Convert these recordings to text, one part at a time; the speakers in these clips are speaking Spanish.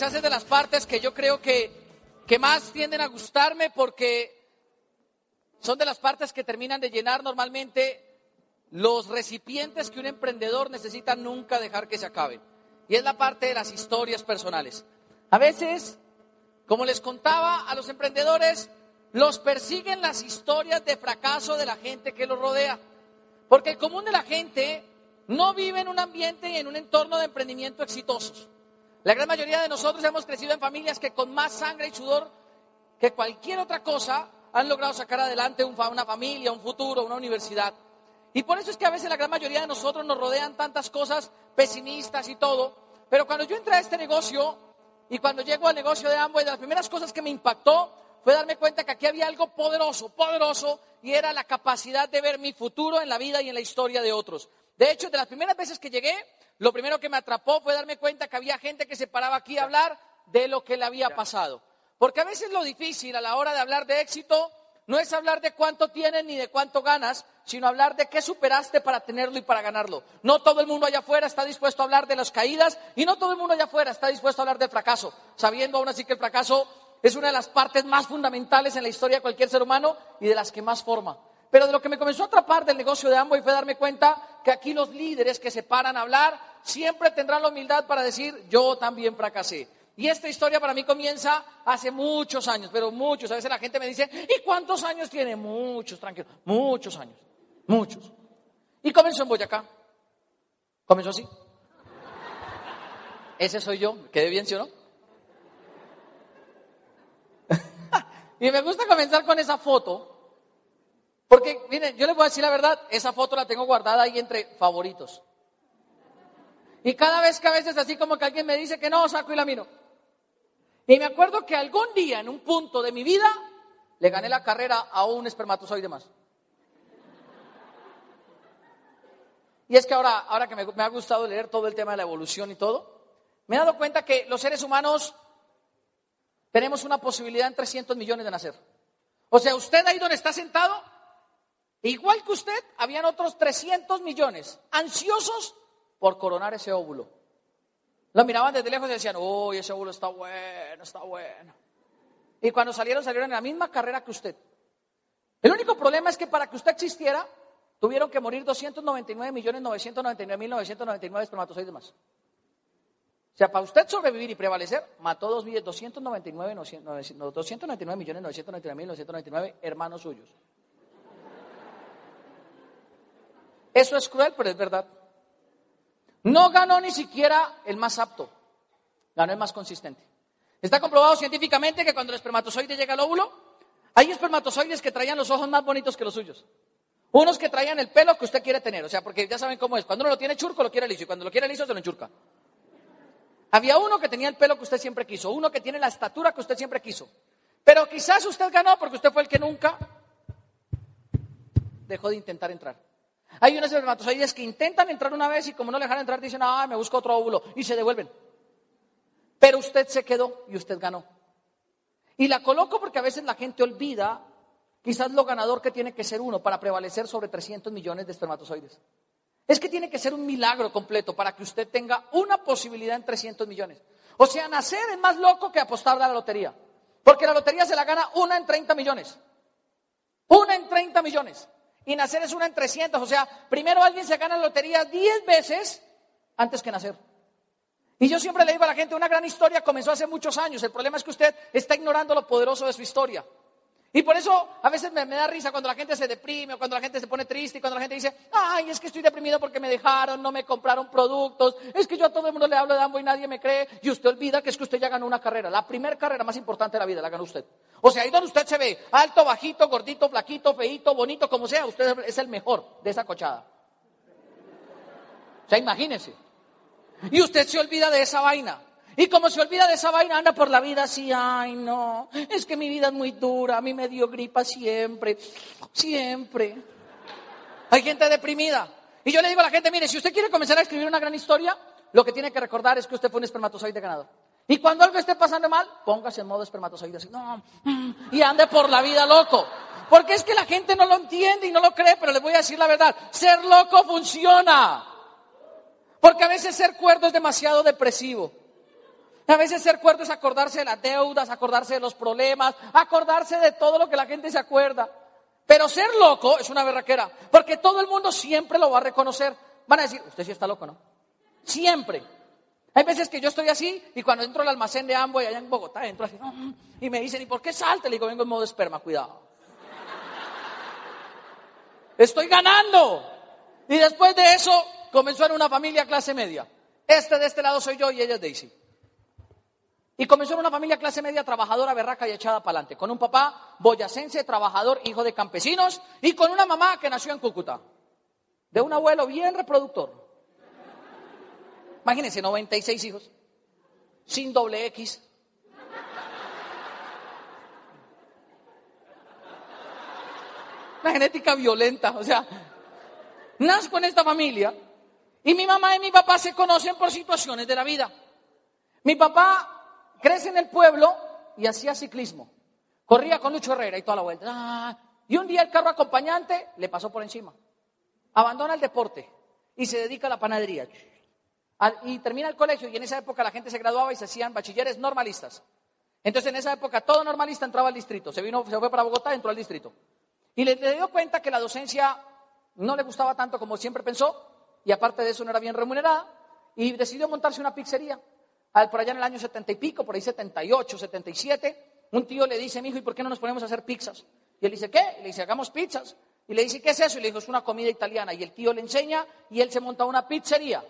quizás es de las partes que yo creo que más tienden a gustarme, porque son de las partes que terminan de llenar normalmente los recipientes que un emprendedor necesita nunca dejar que se acaben. Y es la parte de las historias personales. A veces, como les contaba, a los emprendedores los persiguen las historias de fracaso de la gente que los rodea. Porque el común de la gente no vive en un ambiente y en un entorno de emprendimiento exitosos. La gran mayoría de nosotros hemos crecido en familias que con más sangre y sudor que cualquier otra cosa han logrado sacar adelante una familia, un futuro, una universidad. Y por eso es que a veces la gran mayoría de nosotros nos rodean tantas cosas pesimistas y todo. Pero cuando yo entré a este negocio y cuando llego al negocio de Amway, de las primeras cosas que me impactó fue darme cuenta que aquí había algo poderoso, y era la capacidad de ver mi futuro en la vida y en la historia de otros. De hecho, de las primeras veces que llegué, lo primero que me atrapó fue darme cuenta que había gente que se paraba aquí a hablar de lo que le había pasado. Porque a veces lo difícil a la hora de hablar de éxito no es hablar de cuánto tienes ni de cuánto ganas, sino hablar de qué superaste para tenerlo y para ganarlo. No todo el mundo allá afuera está dispuesto a hablar de las caídas, y no todo el mundo allá afuera está dispuesto a hablar del fracaso, sabiendo aún así que el fracaso es una de las partes más fundamentales en la historia de cualquier ser humano y de las que más forma. Pero de lo que me comenzó a atrapar del negocio de Amway fue darme cuenta que aquí los líderes que se paran a hablar siempre tendrán la humildad para decir: yo también fracasé. Y esta historia para mí comienza hace muchos años, pero muchos. A veces la gente me dice: ¿y cuántos años tiene? Muchos, tranquilo, muchos años, muchos. Y comenzó en Boyacá. Comenzó así. Ese soy yo. ¿Quedé bien, sí o no? Y me gusta comenzar con esa foto. Porque, miren, yo les voy a decir la verdad, esa foto la tengo guardada ahí entre favoritos. Y cada vez que a veces así como que alguien me dice que no, saco y la miro. Y me acuerdo que algún día, en un punto de mi vida, le gané la carrera a un espermatozoide más. Y es que ahora que me ha gustado leer todo el tema de la evolución y todo, me he dado cuenta que los seres humanos tenemos una posibilidad en 300 millones de nacer. O sea, usted ahí donde está sentado, igual que usted, habían otros 300 millones ansiosos por coronar ese óvulo. Lo miraban desde lejos y decían: uy, ese óvulo está bueno, está bueno. Y cuando salieron en la misma carrera que usted. El único problema es que para que usted existiera, tuvieron que morir 299.999.999 espermatozoides más. O sea, para usted sobrevivir y prevalecer, mató 299.999.999 hermanos suyos. Eso es cruel, pero es verdad. No ganó ni siquiera el más apto, ganó el más consistente. Está comprobado científicamente que cuando el espermatozoide llega al óvulo, hay espermatozoides que traían los ojos más bonitos que los suyos. Unos que traían el pelo que usted quiere tener, o sea, porque ya saben cómo es. Cuando uno lo tiene churco, lo quiere liso, y cuando lo quiere liso, se lo enchurca. Había uno que tenía el pelo que usted siempre quiso, uno que tiene la estatura que usted siempre quiso. Pero quizás usted ganó porque usted fue el que nunca dejó de intentar entrar. Hay unos espermatozoides que intentan entrar una vez y como no le dejan entrar, dicen: me busco otro óvulo, y se devuelven. Pero usted se quedó y usted ganó. Y la coloco porque a veces la gente olvida quizás lo ganador que tiene que ser uno para prevalecer sobre 300 millones de espermatozoides. Es que tiene que ser un milagro completo para que usted tenga una posibilidad en 300 millones. O sea, nacer es más loco que apostarle a la lotería. Porque la lotería se la gana 1 en 30 millones. 1 en 30 millones. Y nacer es 1 en 300. O sea, primero alguien se gana la lotería 10 veces antes que nacer. Y yo siempre le digo a la gente, una gran historia comenzó hace muchos años. El problema es que usted está ignorando lo poderoso de su historia. Y por eso a veces me da risa cuando la gente se deprime o cuando la gente se pone triste y cuando la gente dice: ay, es que estoy deprimido porque me dejaron, no me compraron productos, es que yo a todo el mundo le hablo de Amway y nadie me cree. Y usted olvida que es que usted ya ganó una carrera, la primera carrera más importante de la vida la ganó usted. O sea, ahí donde usted se ve, alto, bajito, gordito, flaquito, feíto, bonito, como sea, usted es el mejor de esa cochada. O sea, imagínese. Y usted se olvida de esa vaina. Y como se olvida de esa vaina, anda por la vida así: ay, no, es que mi vida es muy dura, a mí me dio gripa siempre, siempre. Hay gente deprimida. Y yo le digo a la gente: mire, si usted quiere comenzar a escribir una gran historia, lo que tiene que recordar es que usted fue un espermatozoide ganador. Y cuando algo esté pasando mal, póngase en modo espermatozoide así, y ande por la vida loco. Porque es que la gente no lo entiende y no lo cree, pero les voy a decir la verdad: ser loco funciona. Porque a veces ser cuerdo es demasiado depresivo. A veces ser cuerdo es acordarse de las deudas, acordarse de los problemas, acordarse de todo lo que la gente se acuerda. Pero ser loco es una berraquera, porque todo el mundo siempre lo va a reconocer. Van a decir, usted sí está loco, ¿no? Siempre. Hay veces que yo estoy así y cuando entro al almacén de Amway allá en Bogotá, entro así y me dicen, ¿y por qué salta? Le digo, vengo en modo esperma, cuidado. Estoy ganando. Y después de eso comenzó en una familia clase media. De este lado soy yo y ella es Daisy. Y comenzó en una familia clase media, trabajadora, berraca y echada para adelante. Con un papá boyacense, trabajador, hijo de campesinos, y con una mamá que nació en Cúcuta. De un abuelo bien reproductor. Imagínense, 96 hijos, sin doble X. Una genética violenta, o sea, nazco en esta familia y mi mamá y mi papá se conocen por situaciones de la vida. Mi papá crece en el pueblo y hacía ciclismo, corría con Lucho Herrera y toda la vuelta. Y un día el carro acompañante le pasó por encima, abandona el deporte y se dedica a la panadería. Y termina el colegio y en esa época la gente se graduaba y se hacían bachilleres normalistas. Entonces en esa época todo normalista entraba al distrito, se fue para Bogotá, entró al distrito. Y le dio cuenta que la docencia no le gustaba tanto como siempre pensó y aparte de eso no era bien remunerada y decidió montarse una pizzería. Por allá en el año 70 y pico, por ahí 78, 77, un tío le dice, mijo, ¿y por qué no nos ponemos a hacer pizzas? Y él dice, ¿qué? Y le dice, hagamos pizzas. Y le dice, ¿qué es eso? Y le dijo, es una comida italiana. Y el tío le enseña y él se monta una pizzería.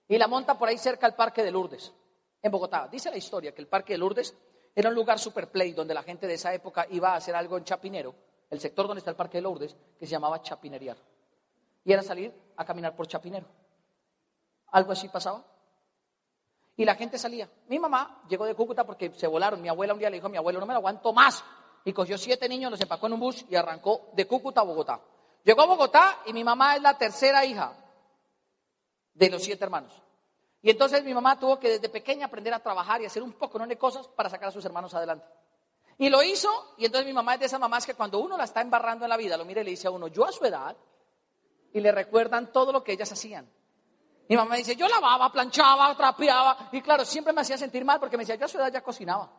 Y la monta por ahí cerca al Parque de Lourdes, en Bogotá. Dice la historia que el Parque de Lourdes era un lugar super play donde la gente de esa época iba a hacer algo en Chapinero, el sector donde está el Parque de Lourdes, que se llamaba chapinerear. Y era salir a caminar por Chapinero. Algo así pasaba. Y la gente salía. Mi mamá llegó de Cúcuta porque se volaron. Mi abuela un día le dijo a mi abuelo, no me lo aguanto más. Y cogió 7 niños, los empacó en un bus y arrancó de Cúcuta a Bogotá. Llegó a Bogotá y mi mamá es la tercera hija de los 7 hermanos. Y entonces mi mamá tuvo que desde pequeña aprender a trabajar y hacer un poco de cosas para sacar a sus hermanos adelante. Y lo hizo, y entonces mi mamá es de esas mamás que cuando uno la está embarrando en la vida, lo mira y le dice a uno, yo a su edad, y le recuerdan todo lo que ellas hacían. Mi mamá dice, yo lavaba, planchaba, trapeaba, y claro, siempre me hacía sentir mal porque me decía, yo a su edad ya cocinaba.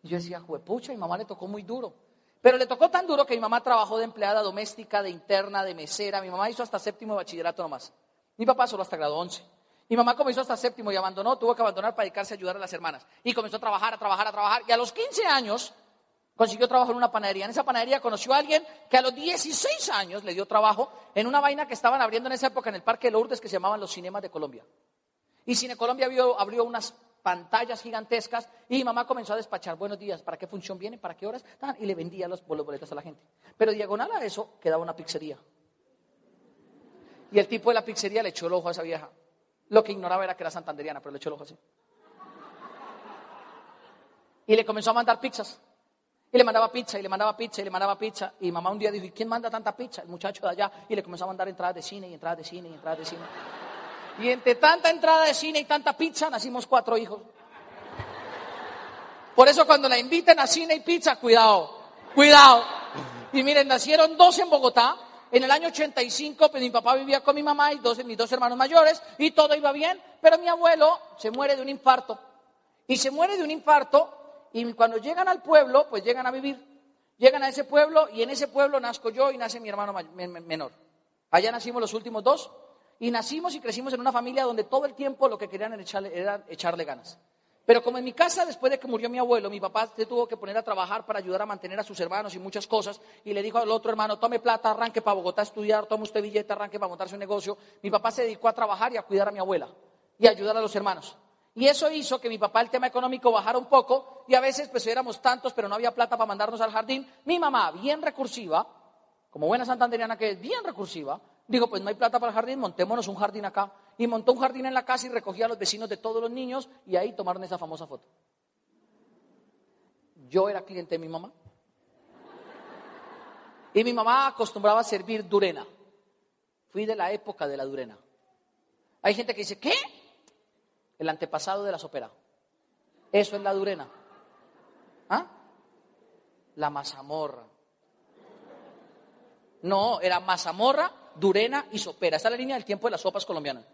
Y yo decía, juepucha, mi mamá le tocó muy duro. Pero le tocó tan duro que mi mamá trabajó de empleada doméstica, de interna, de mesera. Mi mamá hizo hasta 7º de bachillerato nomás. Mi papá solo hasta grado 11. Mi mamá comenzó hasta 7º y abandonó, tuvo que abandonar para dedicarse a ayudar a las hermanas. Y comenzó a trabajar. Y a los 15 años consiguió trabajo en una panadería. En esa panadería conoció a alguien que a los 16 años le dio trabajo en una vaina que estaban abriendo en esa época en el Parque de Lourdes que se llamaban los Cinemas de Colombia. Y Cine Colombia abrió unas pantallas gigantescas y mi mamá comenzó a despachar, buenos días, ¿para qué función viene? ¿Para qué horas? Y le vendía los boletos a la gente. Pero diagonal a eso quedaba una pizzería. Y el tipo de la pizzería le echó el ojo a esa vieja. Lo que ignoraba era que era santanderiana, pero le echó el ojo así. Y le comenzó a mandar pizzas. Y le mandaba pizza, y le mandaba pizza, y le mandaba pizza. Y mamá un día dijo, ¿y quién manda tanta pizza? El muchacho de allá. Y le comenzó a mandar entradas de cine, y entradas de cine, y entradas de cine. Y entre tanta entrada de cine y tanta pizza, nacimos 4 hijos. Por eso cuando la inviten a cine y pizza, cuidado, cuidado. Y miren, nacieron 2 en Bogotá. En el año 85, pues mi papá vivía con mi mamá y mis 2 hermanos mayores, y todo iba bien. Pero mi abuelo se muere de un infarto. Y se muere de un infarto, y cuando llegan al pueblo, pues llegan a vivir. Llegan a ese pueblo, y en ese pueblo nazco yo y nace mi hermano menor. Allá nacimos los últimos 2. Y nacimos y crecimos en una familia donde todo el tiempo lo que querían era echarle ganas. Pero como en mi casa, después de que murió mi abuelo, mi papá se tuvo que poner a trabajar para ayudar a mantener a sus hermanos y muchas cosas. Y le dijo al otro hermano, tome plata, arranque para Bogotá a estudiar, tome usted billete, arranque para montarse un negocio. Mi papá se dedicó a trabajar y a cuidar a mi abuela y a ayudar a los hermanos. Y eso hizo que mi papá el tema económico bajara un poco y a veces pues éramos tantos, pero no había plata para mandarnos al jardín. Mi mamá, bien recursiva, como buena santanderiana que es, bien recursiva, dijo, pues no hay plata para el jardín, montémonos un jardín acá. Y montó un jardín en la casa y recogía a los vecinos de todos los niños y ahí tomaron esa famosa foto. Yo era cliente de mi mamá. Y mi mamá acostumbraba a servir durena. Fui de la época de la durena. Hay gente que dice, ¿qué? El antepasado de la sopera. Eso es la durena. ¿Ah? La mazamorra. No, era mazamorra, durena y sopera. Esta es la línea del tiempo de las sopas colombianas.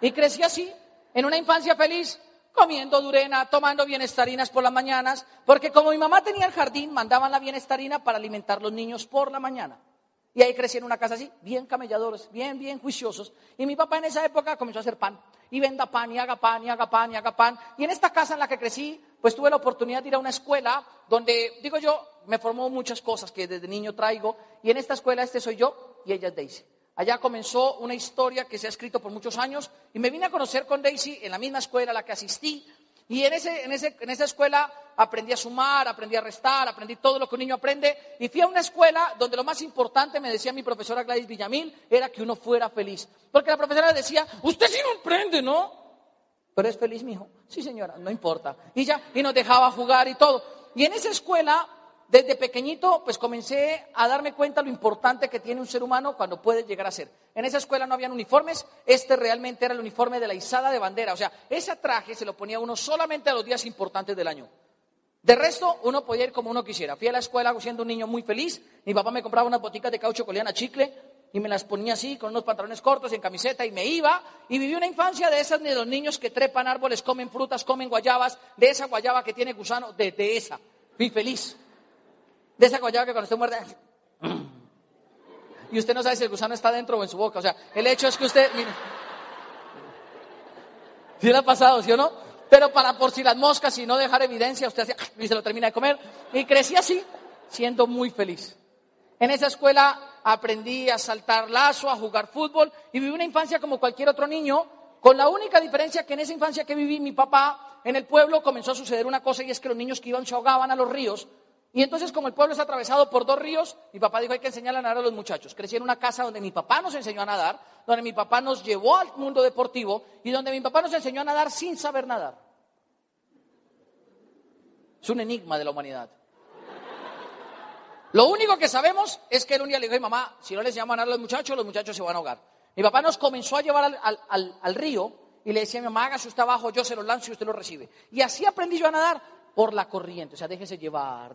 Y crecí así. en una infancia feliz, comiendo Durena, tomando bienestarinas por las mañanas, porque como mi mamá tenía el jardín, mandaban la bienestarina para alimentar a los niños por la mañana. Y ahí crecí en una casa así, bien camelladores, bien juiciosos. Y mi papá en esa época comenzó a hacer pan. Y venda pan, y haga pan, y haga pan, y haga pan. Y en esta casa en la que crecí, pues tuve la oportunidad de ir a una escuela donde, digo yo, me formó muchas cosas que desde niño traigo. Y en esta escuela este soy yo y ella es Daisy. Allá comenzó una historia que se ha escrito por muchos años. Y me vine a conocer con Daisy en la misma escuela a la que asistí. Y en esa escuela aprendí a sumar, aprendí a restar, aprendí todo lo que un niño aprende. Y fui a una escuela donde lo más importante, me decía mi profesora Gladys Villamil, era que uno fuera feliz. Porque la profesora decía, usted sí no aprende, ¿no? Pero es feliz, mijo. Sí, señora, no importa. Y nos dejaba jugar y todo. Y en esa escuela, desde pequeñito, pues comencé a darme cuenta lo importante que tiene un ser humano cuando puede llegar a ser. En esa escuela no habían uniformes, realmente era el uniforme de la izada de bandera. O sea, ese traje se lo ponía uno solamente a los días importantes del año. De resto, uno podía ir como uno quisiera. Fui a la escuela siendo un niño muy feliz. Mi papá me compraba unas boticas de caucho que olían a chicle y me las ponía así, con unos pantalones cortos, en camiseta, y me iba. Y viví una infancia de esas de los niños que trepan árboles, comen frutas, comen guayabas, de esa guayaba que tiene gusano, de esa. Fui feliz. De esa guayaba que cuando usted muerde, y usted no sabe si el gusano está dentro o en su boca. O sea, el hecho es que usted, mire, ¿sí le ha pasado, sí o no? Pero por si las moscas y no dejar evidencia, usted hacía y se lo termina de comer. Y crecí así, siendo muy feliz. En esa escuela aprendí a saltar lazo, a jugar fútbol y viví una infancia como cualquier otro niño, con la única diferencia que en esa infancia que viví, mi papá, en el pueblo comenzó a suceder una cosa, y es que los niños que iban se ahogaban a los ríos. Y entonces, como el pueblo es atravesado por 2 ríos, mi papá dijo, hay que enseñarle a nadar a los muchachos. Crecí en una casa donde mi papá nos enseñó a nadar, donde mi papá nos llevó al mundo deportivo y donde mi papá nos enseñó a nadar sin saber nadar. Es un enigma de la humanidad. Lo único que sabemos es que él un día le dijo, mamá, si no les enseñamos a nadar a los muchachos se van a ahogar. Mi papá nos comenzó a llevar al río y le decía a mi mamá, hágase usted abajo, yo se lo lanzo y usted lo recibe. Y así aprendí yo a nadar. Por la corriente, o sea, déjese llevar.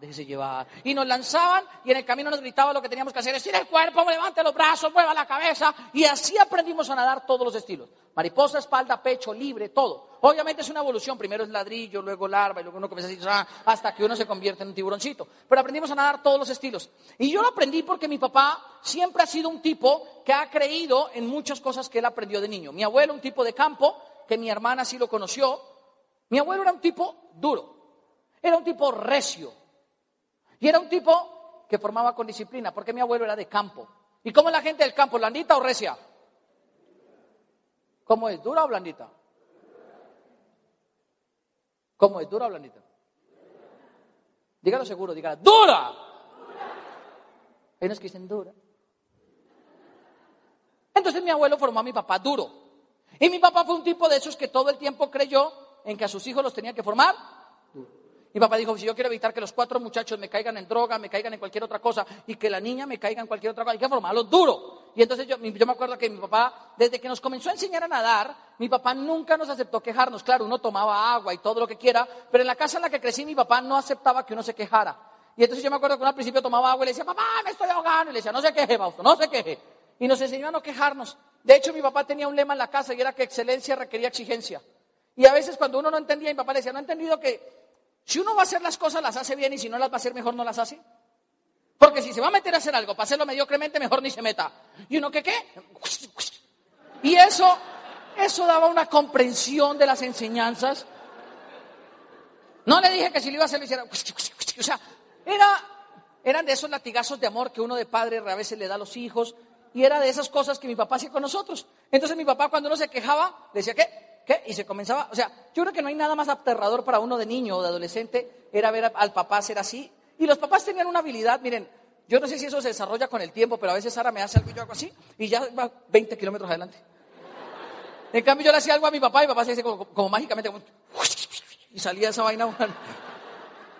Y nos lanzaban y en el camino nos gritaban lo que teníamos que hacer, estire el cuerpo, levante los brazos, mueva la cabeza. Y así aprendimos a nadar todos los estilos. Mariposa, espalda, pecho, libre, todo. Obviamente es una evolución, primero es ladrillo, luego larva y luego uno comienza así, hasta que uno se convierte en un tiburoncito. Pero aprendimos a nadar todos los estilos. Y yo lo aprendí porque mi papá siempre ha sido un tipo que ha creído en muchas cosas que él aprendió de niño. Mi abuelo, un tipo de campo, que mi hermana sí lo conoció. Mi abuelo era un tipo duro. Era un tipo recio. Y era un tipo que formaba con disciplina, porque mi abuelo era de campo. ¿Y cómo es la gente del campo? ¿Blandita o recia? ¿Cómo es? ¿Dura o blandita? ¿Cómo es? ¿Dura o blandita? Dígalo seguro, dígalo. ¡Dura! Hay unos que dicen dura. Entonces mi abuelo formó a mi papá duro. Y mi papá fue un tipo de esos que todo el tiempo creyó en que a sus hijos los tenía que formar duro. Mi papá dijo, si yo quiero evitar que los 4 muchachos me caigan en droga, me caigan en cualquier otra cosa, y que la niña me caiga en cualquier otra cosa, hay que formarlos duro. Y entonces yo me acuerdo que mi papá, desde que nos comenzó a enseñar a nadar, mi papá nunca nos aceptó quejarnos. Claro, uno tomaba agua y todo lo que quiera, pero en la casa en la que crecí mi papá no aceptaba que uno se quejara. Y entonces yo me acuerdo que uno al principio tomaba agua y le decía, papá, me estoy ahogando. Y le decía, no se queje, Fausto, no se queje. Y nos enseñó a no quejarnos. De hecho, mi papá tenía un lema en la casa y era que excelencia requería exigencia. Y a veces cuando uno no entendía, mi papá le decía, ¿no ha entendido que si uno va a hacer las cosas, las hace bien, y si no las va a hacer mejor, no las hace? Porque si se va a meter a hacer algo para hacerlo mediocremente, mejor ni se meta. ¿Y uno qué? Y eso daba una comprensión de las enseñanzas. No le dije que si lo iba a hacer, lo hiciera. O sea, eran de esos latigazos de amor que uno de padre a veces le da a los hijos. Y era de esas cosas que mi papá hacía con nosotros. Entonces mi papá, cuando uno se quejaba, decía, ¿qué? Y se comenzaba, o sea, yo creo que no hay nada más aterrador para uno de niño o de adolescente, era ver al papá ser así. Y los papás tenían una habilidad, miren, yo no sé si eso se desarrolla con el tiempo, pero a veces Sara me hace algo y yo hago así, y ya va 20 kilómetros adelante. En cambio yo le hacía algo a mi papá, y mi papá se dice como mágicamente, y salía esa vaina.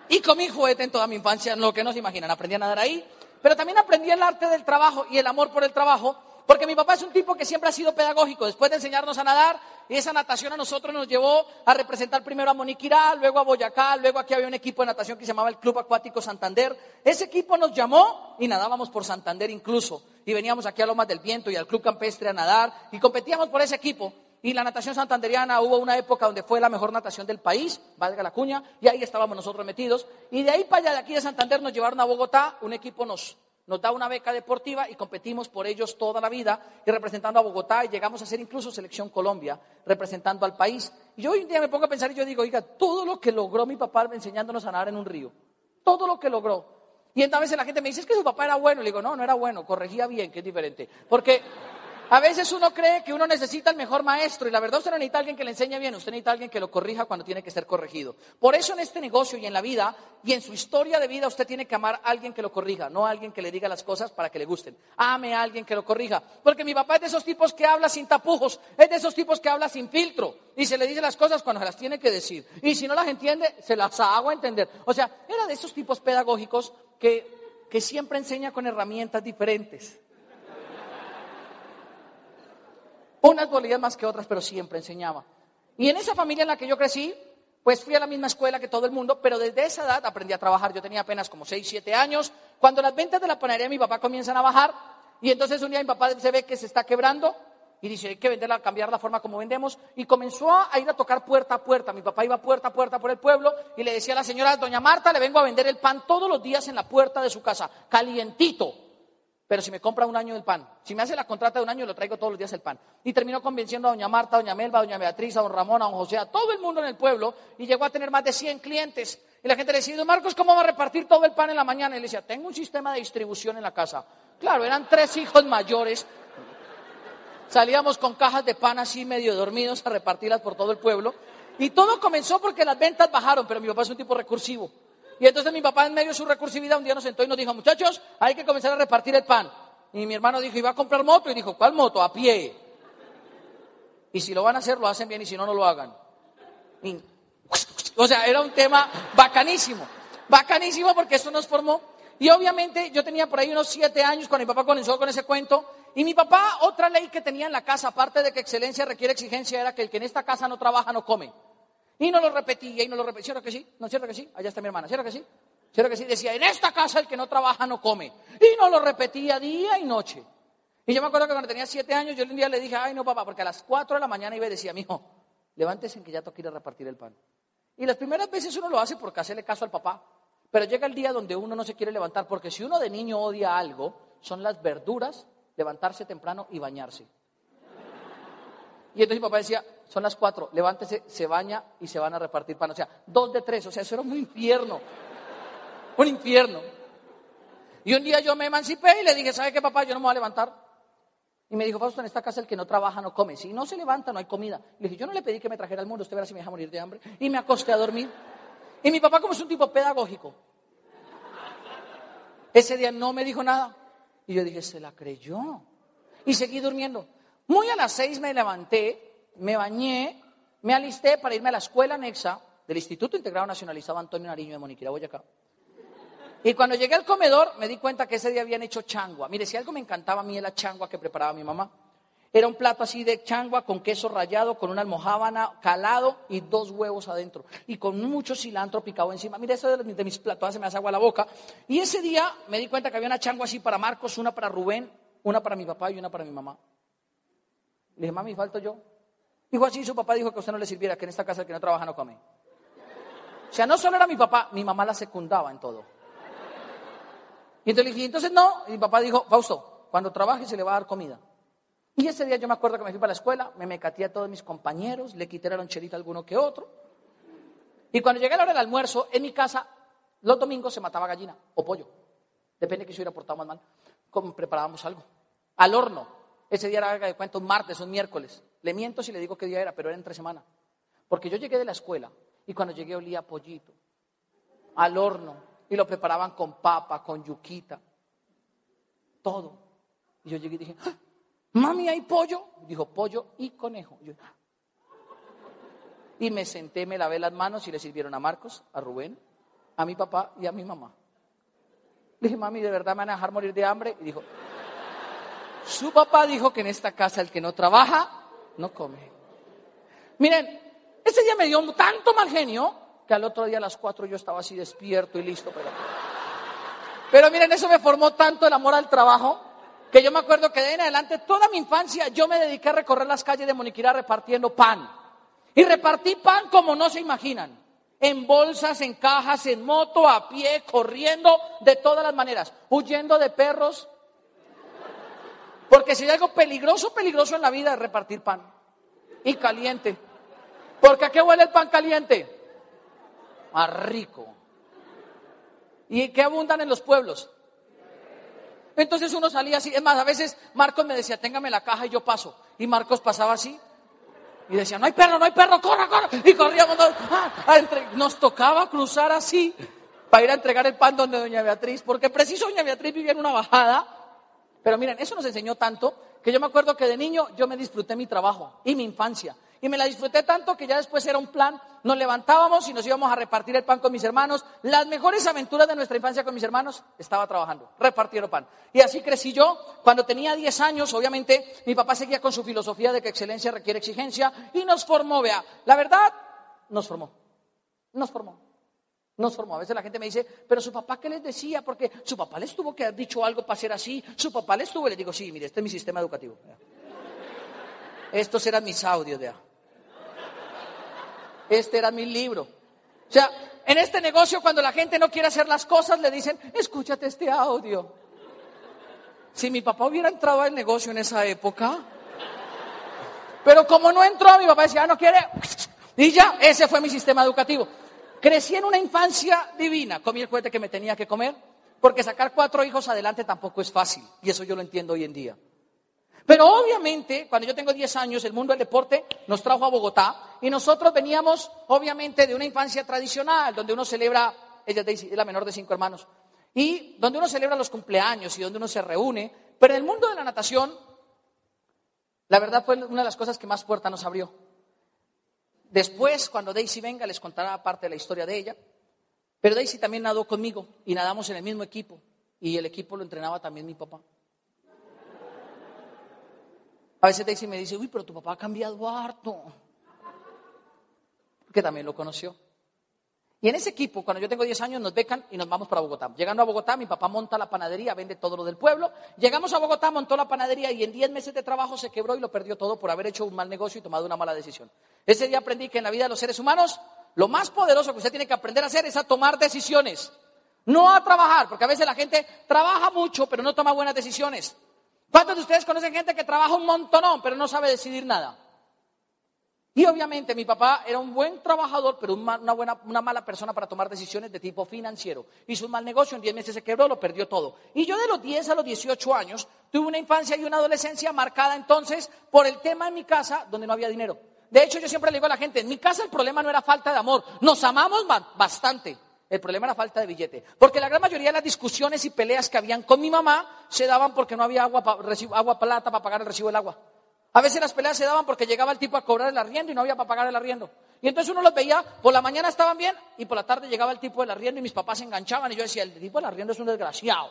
Y comí juguete en toda mi infancia, lo que no se imaginan, aprendí a nadar ahí, pero también aprendí el arte del trabajo y el amor por el trabajo, porque mi papá es un tipo que siempre ha sido pedagógico. Después de enseñarnos a nadar, y esa natación a nosotros nos llevó a representar primero a Moniquirá, luego a Boyacá, luego aquí había un equipo de natación que se llamaba el Club Acuático Santander. Ese equipo nos llamó y nadábamos por Santander incluso. Y veníamos aquí a Lomas del Viento y al Club Campestre a nadar y competíamos por ese equipo. y la natación santanderiana, hubo una época donde fue la mejor natación del país, valga la cuña, y ahí estábamos nosotros metidos. Y de ahí para allá, de aquí de Santander, nos llevaron a Bogotá, un equipo nos da una beca deportiva y competimos por ellos toda la vida, y representando a Bogotá, y llegamos a ser incluso Selección Colombia, representando al país. Y yo hoy en día me pongo a pensar y yo digo, oiga, todo lo que logró mi papá enseñándonos a nadar en un río, todo lo que logró. Y entonces a veces la gente me dice, es que su papá era bueno. Le digo, no era bueno, corregía bien, que es diferente. Porque a veces uno cree que uno necesita el mejor maestro, y la verdad usted no necesita a alguien que le enseñe bien, usted necesita a alguien que lo corrija cuando tiene que ser corregido. Por eso en este negocio y en la vida y en su historia de vida usted tiene que amar a alguien que lo corrija, no a alguien que le diga las cosas para que le gusten. Ame a alguien que lo corrija. Porque mi papá es de esos tipos que habla sin tapujos, es de esos tipos que habla sin filtro y se le dice las cosas cuando se las tiene que decir. Y si no las entiende, se las hago entender. O sea, era de esos tipos pedagógicos que siempre enseña con herramientas diferentes. Unas dolían más que otras, pero siempre enseñaba. Y en esa familia en la que yo crecí, pues fui a la misma escuela que todo el mundo, pero desde esa edad aprendí a trabajar. Yo tenía apenas como 6, 7 años, cuando las ventas de la panadería de mi papá comienzan a bajar, y entonces un día mi papá se ve que se está quebrando, y dice, hay que venderla, cambiar la forma como vendemos, y comenzó a ir a tocar puerta a puerta. Mi papá iba puerta a puerta por el pueblo, y le decía a la señora, doña Marta, le vengo a vender el pan todos los días en la puerta de su casa, calientito. Pero si me compra un año del pan, si me hace la contrata de un año, lo traigo todos los días el pan. Y terminó convenciendo a doña Marta, a doña Melba, a doña Beatriz, a don Ramón, a don José, a todo el mundo en el pueblo, y llegó a tener más de 100 clientes. Y la gente le decía, don Marcos, ¿cómo va a repartir todo el pan en la mañana? Y le decía, tengo un sistema de distribución en la casa. Claro, eran 3 hijos mayores. Salíamos con cajas de pan así medio dormidos a repartirlas por todo el pueblo. Y todo comenzó porque las ventas bajaron, pero mi papá es un tipo recursivo. Y entonces mi papá, en medio de su recursividad, un día nos sentó y nos dijo, muchachos, hay que comenzar a repartir el pan. Y mi hermano dijo, ¿iba a comprar moto? Y dijo, ¿cuál moto? A pie. Y si lo van a hacer, lo hacen bien, y si no, no lo hagan. O sea, era un tema bacanísimo porque eso nos formó. Y obviamente yo tenía por ahí unos 7 años cuando mi papá comenzó con ese cuento. Y mi papá, otra ley que tenía en la casa, aparte de que excelencia requiere exigencia, era que el que en esta casa no trabaja no come. Y no lo repetía, y no lo repetía. ¿Cierto que sí? ¿No cierto que sí? Allá está mi hermana. ¿Cierto que sí? ¿Cierto que sí? Decía, en esta casa el que no trabaja no come. Y no lo repetía día y noche. Y yo me acuerdo que cuando tenía 7 años, yo un día le dije, ay no papá, porque a las 4 de la mañana iba y decía, mijo, levántese que ya toca ir a repartir el pan. Y las primeras veces uno lo hace porque hacerle caso al papá. Pero llega el día donde uno no se quiere levantar, porque si uno de niño odia algo, son las verduras, levantarse temprano y bañarse. Y entonces mi papá decía, son las 4, levántese, se baña y se van a repartir pan. O sea, 2 de 3, o sea, eso era un infierno. Un infierno. Y un día yo me emancipé y le dije, ¿sabe qué, papá? Yo no me voy a levantar. Y me dijo, Fausto, en esta casa el que no trabaja no come. Si no se levanta, no hay comida. Le dije, yo no le pedí que me trajera al mundo, usted verá si me deja morir de hambre. Y me acosté a dormir. Y mi papá, como es un tipo pedagógico, ese día no me dijo nada. Y yo dije, se la creyó. Y seguí durmiendo. Muy a las 6 me levanté, me bañé, me alisté para irme a la escuela anexa del Instituto Integrado Nacionalizado Antonio Nariño de Moniquirá, Boyacá. Y cuando llegué al comedor me di cuenta que ese día habían hecho changua. Mire, si algo me encantaba a mí era la changua que preparaba mi mamá. Era un plato así de changua con queso rallado, con una almojábana calado y 2 huevos adentro. Y con mucho cilantro picado encima. Mire, eso de mis platos, se me hace agua a la boca. Y ese día me di cuenta que había una changua así para Marcos, una para Rubén, una para mi papá y una para mi mamá. Le dije, mami, falto yo. Dijo así, su papá dijo que a usted no le sirviera, que en esta casa el que no trabaja no come. O sea, no solo era mi papá, mi mamá la secundaba en todo. Y entonces le dije, entonces no. Y mi papá dijo, Fausto, cuando trabaje se le va a dar comida. Y ese día yo me acuerdo que me fui para la escuela, me mecateé a todos mis compañeros, le quité la loncherita a alguno que otro. Y cuando llegué a la hora del almuerzo, en mi casa, los domingos se mataba gallina o pollo. Depende de que se hubiera portado más mal. Como preparábamos algo. Al horno. Ese día era, haga de cuenta, un martes, un miércoles. Le miento si le digo qué día era, pero era entre semana. Porque yo llegué de la escuela y cuando llegué olía pollito. Al horno. Y lo preparaban con papa, con yuquita. Todo. Y yo llegué y dije, ¡ah! Mami, ¿hay pollo? Dijo, pollo y conejo. Y me senté, me lavé las manos y le sirvieron a Marcos, a Rubén, a mi papá y a mi mamá. Le dije, mami, ¿de verdad me van a dejar morir de hambre? Y dijo, su papá dijo que en esta casa el que no trabaja, no come. Miren, ese día me dio tanto mal genio que al otro día a las 4 yo estaba así despierto y listo. Pero miren, eso me formó tanto el amor al trabajo que yo me acuerdo que de ahí en adelante, toda mi infancia, yo me dediqué a recorrer las calles de Moniquirá repartiendo pan. Y repartí pan como no se imaginan. En bolsas, en cajas, en moto, a pie, corriendo, de todas las maneras. Huyendo de perros. Porque si hay algo peligroso, peligroso en la vida es repartir pan. Y caliente. ¿Porque a qué huele el pan caliente? A rico. ¿Y qué abundan en los pueblos? Entonces uno salía así. Es más, a veces Marcos me decía, téngame la caja y yo paso. Y Marcos pasaba así. Y decía, no hay perro, corra, corra. Y corríamos. Nos tocaba cruzar así para ir a entregar el pan donde doña Beatriz. Porque preciso doña Beatriz vivía en una bajada. Pero miren, eso nos enseñó tanto que yo me acuerdo que de niño yo me disfruté mi trabajo y mi infancia. Y me la disfruté tanto que ya después era un plan. Nos levantábamos y nos íbamos a repartir el pan con mis hermanos. Las mejores aventuras de nuestra infancia con mis hermanos, estaba trabajando, repartiendo pan. Y así crecí yo. Cuando tenía 10 años, obviamente, mi papá seguía con su filosofía de que excelencia requiere exigencia y nos formó, vea. La verdad, nos formó. A veces la gente me dice, pero su papá, ¿qué les decía? Porque su papá les tuvo que haber dicho algo para ser así. Su papá les tuvo, les digo, sí, mire, este es mi sistema educativo. Vea. Estos eran mis audios, vea. Este era mi libro. O sea, en este negocio cuando la gente no quiere hacer las cosas le dicen, escúchate este audio. Si mi papá hubiera entrado al negocio en esa época, pero como no entró, mi papá decía, no quiere, y ya, ese fue mi sistema educativo. Crecí en una infancia divina, comí el juguete que me tenía que comer, porque sacar 4 hijos adelante tampoco es fácil, y eso yo lo entiendo hoy en día. Pero obviamente, cuando yo tengo 10 años, el mundo del deporte nos trajo a Bogotá y nosotros veníamos, obviamente, de una infancia tradicional, donde uno celebra, ella es la menor de 5 hermanos, y donde uno celebra los cumpleaños y donde uno se reúne. Pero en el mundo de la natación, la verdad fue una de las cosas que más puertas nos abrió. Después, cuando Daisy venga, les contará parte de la historia de ella. Pero Daisy también nadó conmigo y nadamos en el mismo equipo. Y el equipo lo entrenaba también mi papá. A veces Daisy me dice, uy, pero tu papá ha cambiado harto. Porque también lo conoció. Y en ese equipo, cuando yo tengo 10 años, nos becan y nos vamos para Bogotá. Llegando a Bogotá, mi papá monta la panadería, vende todo lo del pueblo. Llegamos a Bogotá, montó la panadería y en 10 meses de trabajo se quebró y lo perdió todo por haber hecho un mal negocio y tomado una mala decisión. Ese día aprendí que en la vida de los seres humanos, lo más poderoso que usted tiene que aprender a hacer es a tomar decisiones. No a trabajar, porque a veces la gente trabaja mucho, pero no toma buenas decisiones. ¿Cuántos de ustedes conocen gente que trabaja un montonón, pero no sabe decidir nada? Y obviamente mi papá era un buen trabajador, pero una mala persona para tomar decisiones de tipo financiero. Hizo un mal negocio, en 10 meses se quebró, lo perdió todo. Y yo de los 10 a los 18 años tuve una infancia y una adolescencia marcada entonces por el tema en mi casa donde no había dinero. De hecho, yo siempre le digo a la gente, en mi casa el problema no era falta de amor, nos amamos bastante. El problema era falta de billete, porque la gran mayoría de las discusiones y peleas que habían con mi mamá se daban porque no había agua plata para pagar el recibo del agua. A veces las peleas se daban porque llegaba el tipo a cobrar el arriendo y no había para pagar el arriendo. Y entonces uno los veía, por la mañana estaban bien y por la tarde llegaba el tipo del arriendo y mis papás se enganchaban y yo decía, el tipo del arriendo es un desgraciado.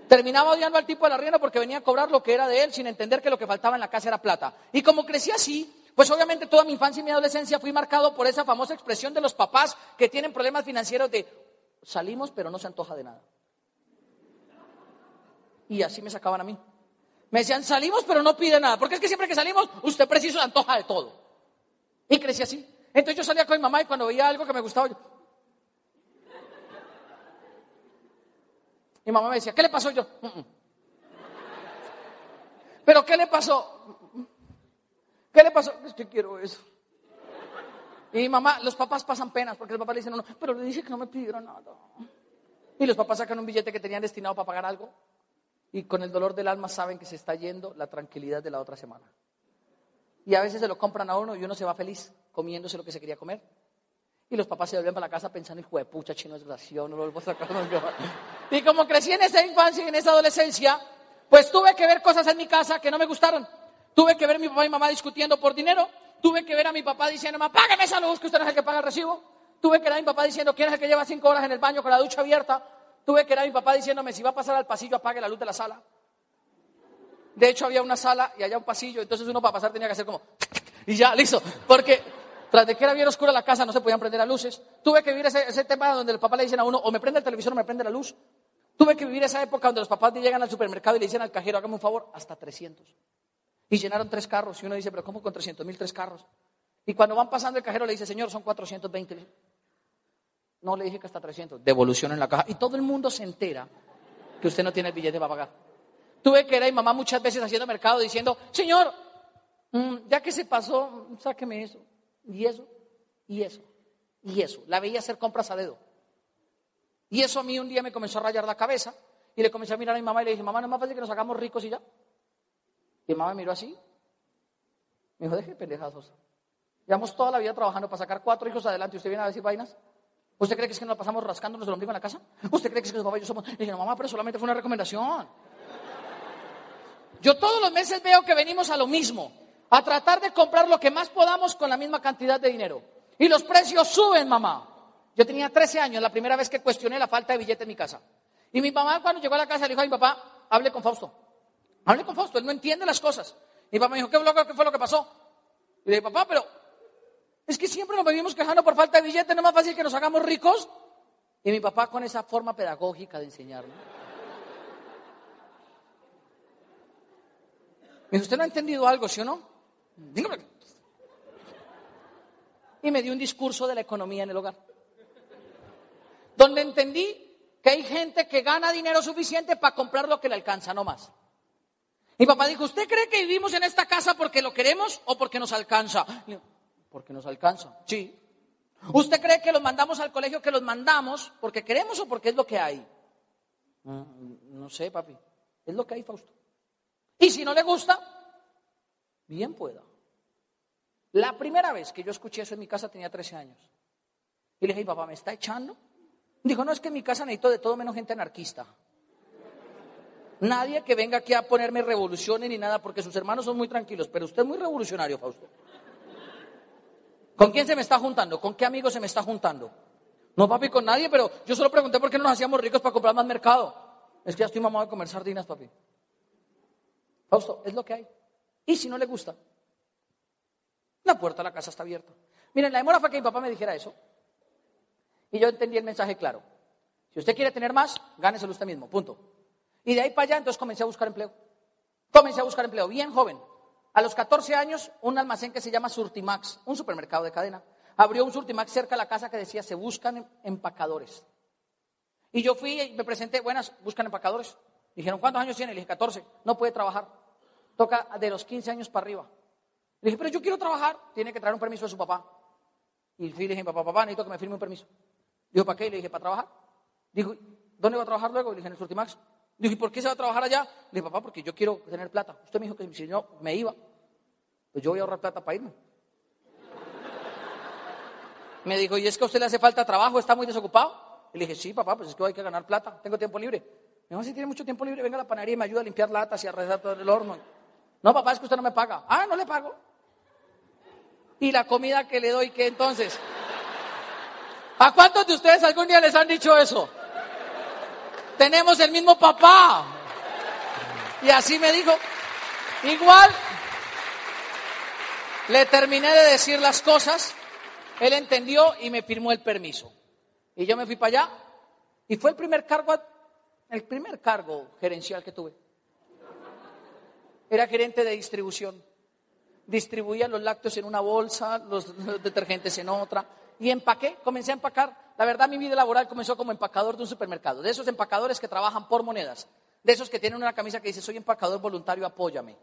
Terminaba odiando al tipo del arriendo porque venía a cobrar lo que era de él sin entender que lo que faltaba en la casa era plata. Y como crecí así, pues obviamente toda mi infancia y mi adolescencia fui marcado por esa famosa expresión de los papás que tienen problemas financieros de salimos pero no se antoja de nada. Y así me sacaban a mí. Me decían salimos pero no pide nada, porque es que siempre que salimos usted preciso se antoja de todo. Y crecí así. Entonces yo salía con mi mamá y cuando veía algo que me gustaba yo... Mi mamá me decía, ¿qué le pasó? Yo, ¿pero qué le pasó? ¿Qué le pasó? Es que quiero eso. Y mi mamá, los papás pasan penas porque el papá le dice, no, pero le dije que no me pidieron nada. Y los papás sacan un billete que tenían destinado para pagar algo y con el dolor del alma saben que se está yendo la tranquilidad de la otra semana. Y a veces se lo compran a uno y uno se va feliz comiéndose lo que se quería comer. Y los papás se vuelven para la casa pensando, hijo de pucha, chino desgraciado, no lo vuelvo a sacar. Y como crecí en esa infancia y en esa adolescencia, pues tuve que ver cosas en mi casa que no me gustaron. Tuve que ver a mi papá y mamá discutiendo por dinero. Tuve que ver a mi papá diciendo, págame esa luz que usted no es el que paga el recibo. Tuve que ver a mi papá diciendo, ¿quién es el que lleva 5 horas en el baño con la ducha abierta? Tuve que ver a mi papá diciéndome, si va a pasar al pasillo, apague la luz de la sala. De hecho, había una sala y allá un pasillo, entonces uno para pasar tenía que hacer como... Y ya, listo, porque tras de que era bien oscura la casa no se podían prender las luces. Tuve que vivir ese tema donde el papá le dicen a uno, o me prende el televisor o me prende la luz. Tuve que vivir esa época donde los papás llegan al supermercado y le dicen al cajero, hágame un favor, hasta 300. Y llenaron 3 carros. Y uno dice, pero ¿cómo con 300,000 3 carros? Y cuando van pasando el cajero le dice, señor, son 420. No, le dije que hasta 300. Devolución en la caja. Y todo el mundo se entera que usted no tiene el billete para pagar. Tuve que ir a mi mamá muchas veces haciendo mercado diciendo, señor, ya que se pasó, sáqueme eso. Y eso, y eso, y eso. La veía hacer compras a dedo. Y eso a mí un día me comenzó a rayar la cabeza. Y le comencé a mirar a mi mamá y le dije, mamá, ¿no es más fácil que nos hagamos ricos y ya? Y mi mamá me miró así. Me dijo, deje de pendejazos. Llevamos toda la vida trabajando para sacar 4 hijos adelante y usted viene a decir vainas. ¿Usted cree que es que nos pasamos rascándonos el ombligo en la casa? ¿Usted cree que es que los papás y yo somos? Le dije, no, mamá, pero solamente fue una recomendación. Yo todos los meses veo que venimos a lo mismo, a tratar de comprar lo que más podamos con la misma cantidad de dinero. Y los precios suben, mamá. Yo tenía 13 años, la primera vez que cuestioné la falta de billete en mi casa. Y mi mamá cuando llegó a la casa le dijo a mi papá, hable con Fausto. Hable con Fausto, él no entiende las cosas. Mi papá me dijo, ¿qué fue lo que pasó? Y le dije, papá, pero es que siempre nos vivimos quejando por falta de billete, ¿no es más fácil que nos hagamos ricos? Y mi papá con esa forma pedagógica de enseñarme. Me dijo, ¿usted no ha entendido algo, sí o no? Dígame. Y me dio un discurso de la economía en el hogar. Donde entendí que hay gente que gana dinero suficiente para comprar lo que le alcanza, no más. Mi papá dijo, ¿usted cree que vivimos en esta casa porque lo queremos o porque nos alcanza? Le digo, porque nos alcanza, sí. ¿Usted cree que los mandamos al colegio, que los mandamos porque queremos o porque es lo que hay? No sé, papi, es lo que hay, Fausto. Y si no le gusta, bien pueda. La primera vez que yo escuché eso en mi casa tenía 13 años. Y le dije, papá, ¿me está echando? Dijo, no, es que en mi casa necesito de todo menos gente anarquista. Nadie que venga aquí a ponerme revoluciones ni nada, porque sus hermanos son muy tranquilos, pero usted es muy revolucionario, Fausto. ¿Con quién se me está juntando? ¿Con qué amigos se me está juntando? No, papi, con nadie, pero yo solo pregunté por qué no nos hacíamos ricos para comprar más mercado. Es que ya estoy mamado de comer sardinas, papi. Fausto, es lo que hay. Y si no le gusta, la puerta de la casa está abierta. Miren, la demora fue que mi papá me dijera eso. Y yo entendí el mensaje claro. Si usted quiere tener más, gáneselo usted mismo, punto. Y de ahí para allá, entonces comencé a buscar empleo. Comencé a buscar empleo, bien joven. A los 14 años, un almacén que se llama Surtimax, un supermercado de cadena, abrió un Surtimax cerca de la casa que decía, se buscan empacadores. Y yo fui y me presenté, buenas, buscan empacadores. Dijeron, ¿cuántos años tiene? Le dije, 14. No puede trabajar. Toca de los 15 años para arriba. Le dije, pero yo quiero trabajar. Tiene que traer un permiso de su papá. Y fui y le dije, papá, necesito que me firme un permiso. Dijo, ¿para qué? Le dije, para trabajar. Dijo, ¿dónde va a trabajar luego? Le dije, en el Surtimax. Dijo, ¿y por qué se va a trabajar allá? Le dije, papá, porque yo quiero tener plata. Usted me dijo que si no me iba, pues yo voy a ahorrar plata para irme. Me dijo, ¿y es que a usted le hace falta trabajo? ¿Está muy desocupado? Y le dije, sí, papá, pues es que hay que ganar plata. Tengo tiempo libre. Me dijo, si tiene mucho tiempo libre, venga a la panadería y me ayuda a limpiar latas y a rezar todo el horno. No, papá, es que usted no me paga. Ah, no le pago. ¿Y la comida que le doy qué entonces? ¿A cuántos de ustedes algún día les han dicho eso? Tenemos el mismo papá. Y así me dijo. Igual, le terminé de decir las cosas, él entendió y me firmó el permiso. Y yo me fui para allá y fue el primer cargo gerencial que tuve. Era gerente de distribución. Distribuía los lácteos en una bolsa, los detergentes en otra. Y empaqué, comencé a empacar. La verdad, mi vida laboral comenzó como empacador de un supermercado. De esos empacadores que trabajan por monedas. De esos que tienen una camisa que dice, soy empacador voluntario, apóyame.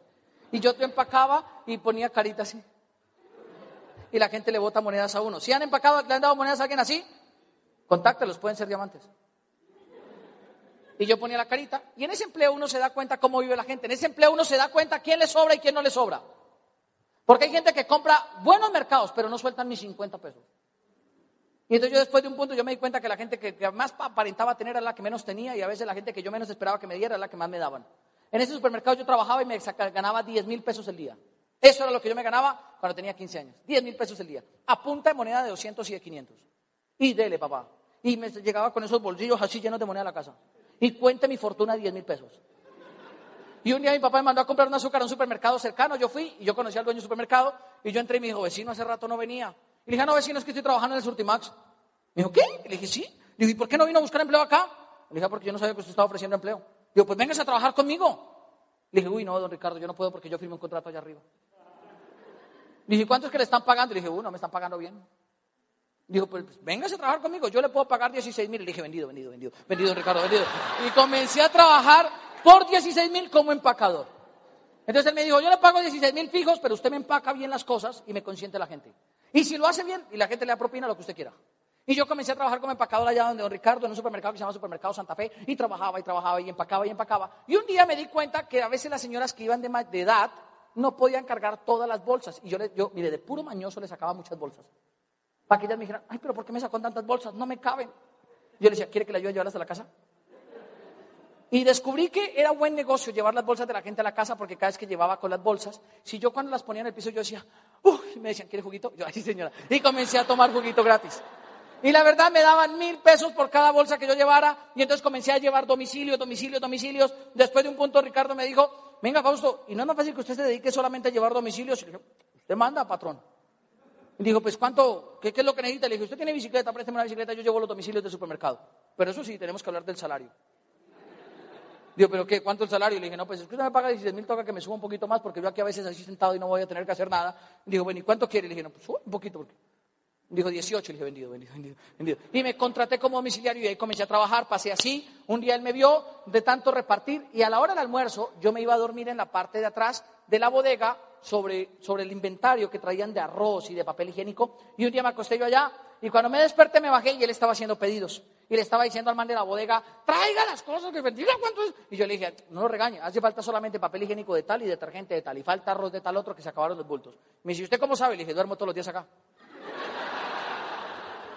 Y yo te empacaba y ponía carita así. Y la gente le bota monedas a uno. Si han empacado, le han dado monedas a alguien así, contáctelos, pueden ser diamantes. Y yo ponía la carita. Y en ese empleo uno se da cuenta cómo vive la gente. En ese empleo uno se da cuenta quién le sobra y quién no le sobra. Porque hay gente que compra buenos mercados, pero no sueltan ni 50 pesos. Y entonces yo después de un punto yo me di cuenta que la gente que más aparentaba tener era la que menos tenía y a veces la gente que yo menos esperaba que me diera era la que más me daban. En ese supermercado yo trabajaba y me ganaba 10,000 pesos el día. Eso era lo que yo me ganaba cuando tenía 15 años. 10,000 pesos el día. A punta de moneda de 200 y de 500. Y dele, papá. Y me llegaba con esos bolsillos así llenos de moneda a la casa. Y cuente mi fortuna de 10,000 pesos. Y un día mi papá me mandó a comprar un azúcar a un supermercado cercano. Yo fui y yo conocí al dueño del supermercado. Y yo entré y me dijo, vecino, hace rato no venía. Y le dije, no, vecino, es que estoy trabajando en el Surtimax. Me dijo, ¿qué? Y le dije, sí. Le dije, ¿y por qué no vino a buscar empleo acá? Le dije, porque yo no sabía que usted estaba ofreciendo empleo. Digo, pues véngase a trabajar conmigo. Le dije, uy, no, don Ricardo, yo no puedo porque yo firmé un contrato allá arriba. Le dije, ¿cuánto es que le están pagando? Le dije, no me están pagando bien. Dijo, pues véngase a trabajar conmigo, yo le puedo pagar 16,000. Le dije, vendido, don Ricardo, vendido. Y comencé a trabajar por 16,000 como empacador. Entonces él me dijo, yo le pago 16,000 fijos, pero usted me empaca bien las cosas y me consiente la gente. Y si lo hace bien, y la gente le da propina, lo que usted quiera. Y yo comencé a trabajar como empacador allá donde don Ricardo, en un supermercado que se llama Supermercado Santa Fe, y trabajaba y empacaba. Y un día me di cuenta que a veces las señoras que iban de edad no podían cargar todas las bolsas. Y yo, mire, de puro mañoso le sacaba muchas bolsas. Para que ellas me dijeran, ay, pero ¿por qué me sacó tantas bolsas? No me caben. Yo le decía, ¿quiere que le ayude a llevarlas a la casa? Y descubrí que era buen negocio llevar las bolsas de la gente a la casa, porque cada vez que llevaba con las bolsas, si yo cuando las ponía en el piso yo decía, y me decían, ¿quiere juguito? Yo, ay, señora. Y comencé a tomar juguito gratis. Y la verdad me daban 1,000 pesos por cada bolsa que yo llevara, y entonces comencé a llevar domicilios. Después de un punto Ricardo me dijo, venga Fausto, ¿y no es más fácil que usted se dedique solamente a llevar domicilios? Y le dije, usted manda, patrón. Y dijo, pues ¿cuánto? ¿Qué es lo que necesita? Le dije, usted tiene bicicleta, présteme una bicicleta, yo llevo los domicilios del supermercado. Pero eso sí, tenemos que hablar del salario. Digo, ¿pero qué? ¿Cuánto el salario? Le dije, no, pues es que usted me paga 16,000, toca que me suba un poquito más, porque yo aquí a veces así sentado y no voy a tener que hacer nada. Dijo, bueno, ¿y cuánto quiere? Le dije, no, pues sube un poquito, porque... Dijo 18, le dije, vendido. Y me contraté como domiciliario y ahí comencé a trabajar, pasé así. Un día él me vio de tanto repartir y a la hora del almuerzo yo me iba a dormir en la parte de atrás de la bodega sobre el inventario que traían de arroz y de papel higiénico. Y un día me acosté yo allá y cuando me desperté me bajé y él estaba haciendo pedidos. Y le estaba diciendo al man de la bodega, traiga las cosas, que diga cuánto es. Y yo le dije, no lo regañe, hace falta solamente papel higiénico de tal y detergente de tal. Y falta arroz de tal otro que se acabaron los bultos. Me dice, ¿usted cómo sabe? Le dije, duermo todos los días acá.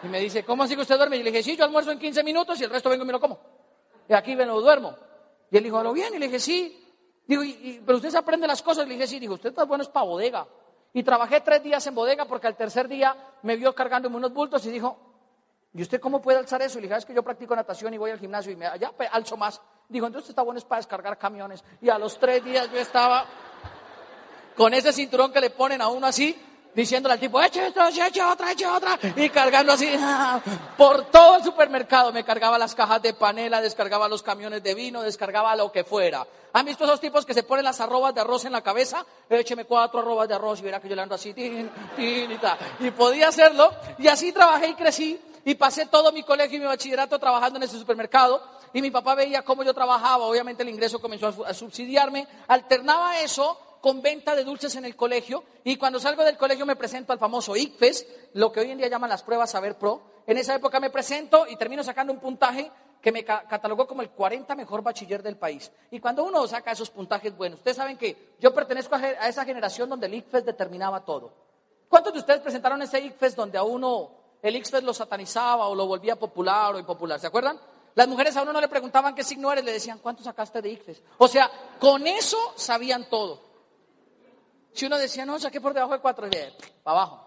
Y me dice, ¿cómo así que usted duerme? Y le dije, sí, yo almuerzo en 15 minutos y el resto vengo y me lo como. Y aquí me lo duermo. Y él dijo, ¿a lo bien? Y le dije, sí. Digo, pero usted se aprende las cosas. Y le dije, sí. Dijo, usted está bueno, es para bodega. Y trabajé 3 días en bodega porque al tercer día me vio cargándome unos bultos y dijo, ¿y usted cómo puede alzar eso? Y le dije, es que yo practico natación y voy al gimnasio y allá alzo más. Dijo, entonces está bueno, es para descargar camiones. Y a los 3 días yo estaba con ese cinturón que le ponen a uno así, diciéndole al tipo, eche otra, y cargando así, por todo el supermercado. Me cargaba las cajas de panela, descargaba los camiones de vino, descargaba lo que fuera. ¿Han visto esos tipos que se ponen las arrobas de arroz en la cabeza? Écheme 4 arrobas de arroz y verá que yo le ando así, y podía hacerlo, y así trabajé y crecí, y pasé todo mi colegio y mi bachillerato trabajando en ese supermercado, y mi papá veía cómo yo trabajaba, obviamente el ingreso comenzó a subsidiarme, alternaba eso con venta de dulces en el colegio, y cuando salgo del colegio me presento al famoso ICFES, lo que hoy en día llaman las pruebas Saber Pro. En esa época me presento y termino sacando un puntaje que me catalogó como el 40 mejor bachiller del país. Y cuando uno saca esos puntajes buenos, ustedes saben que yo pertenezco a esa generación donde el ICFES determinaba todo. ¿Cuántos de ustedes presentaron ese ICFES donde a uno el ICFES lo satanizaba o lo volvía popular o impopular? ¿Se acuerdan? Las mujeres a uno no le preguntaban qué signo eres, le decían, ¿cuánto sacaste de ICFES? O sea, con eso sabían todo. Si uno decía, no, saqué por debajo de 4, para abajo.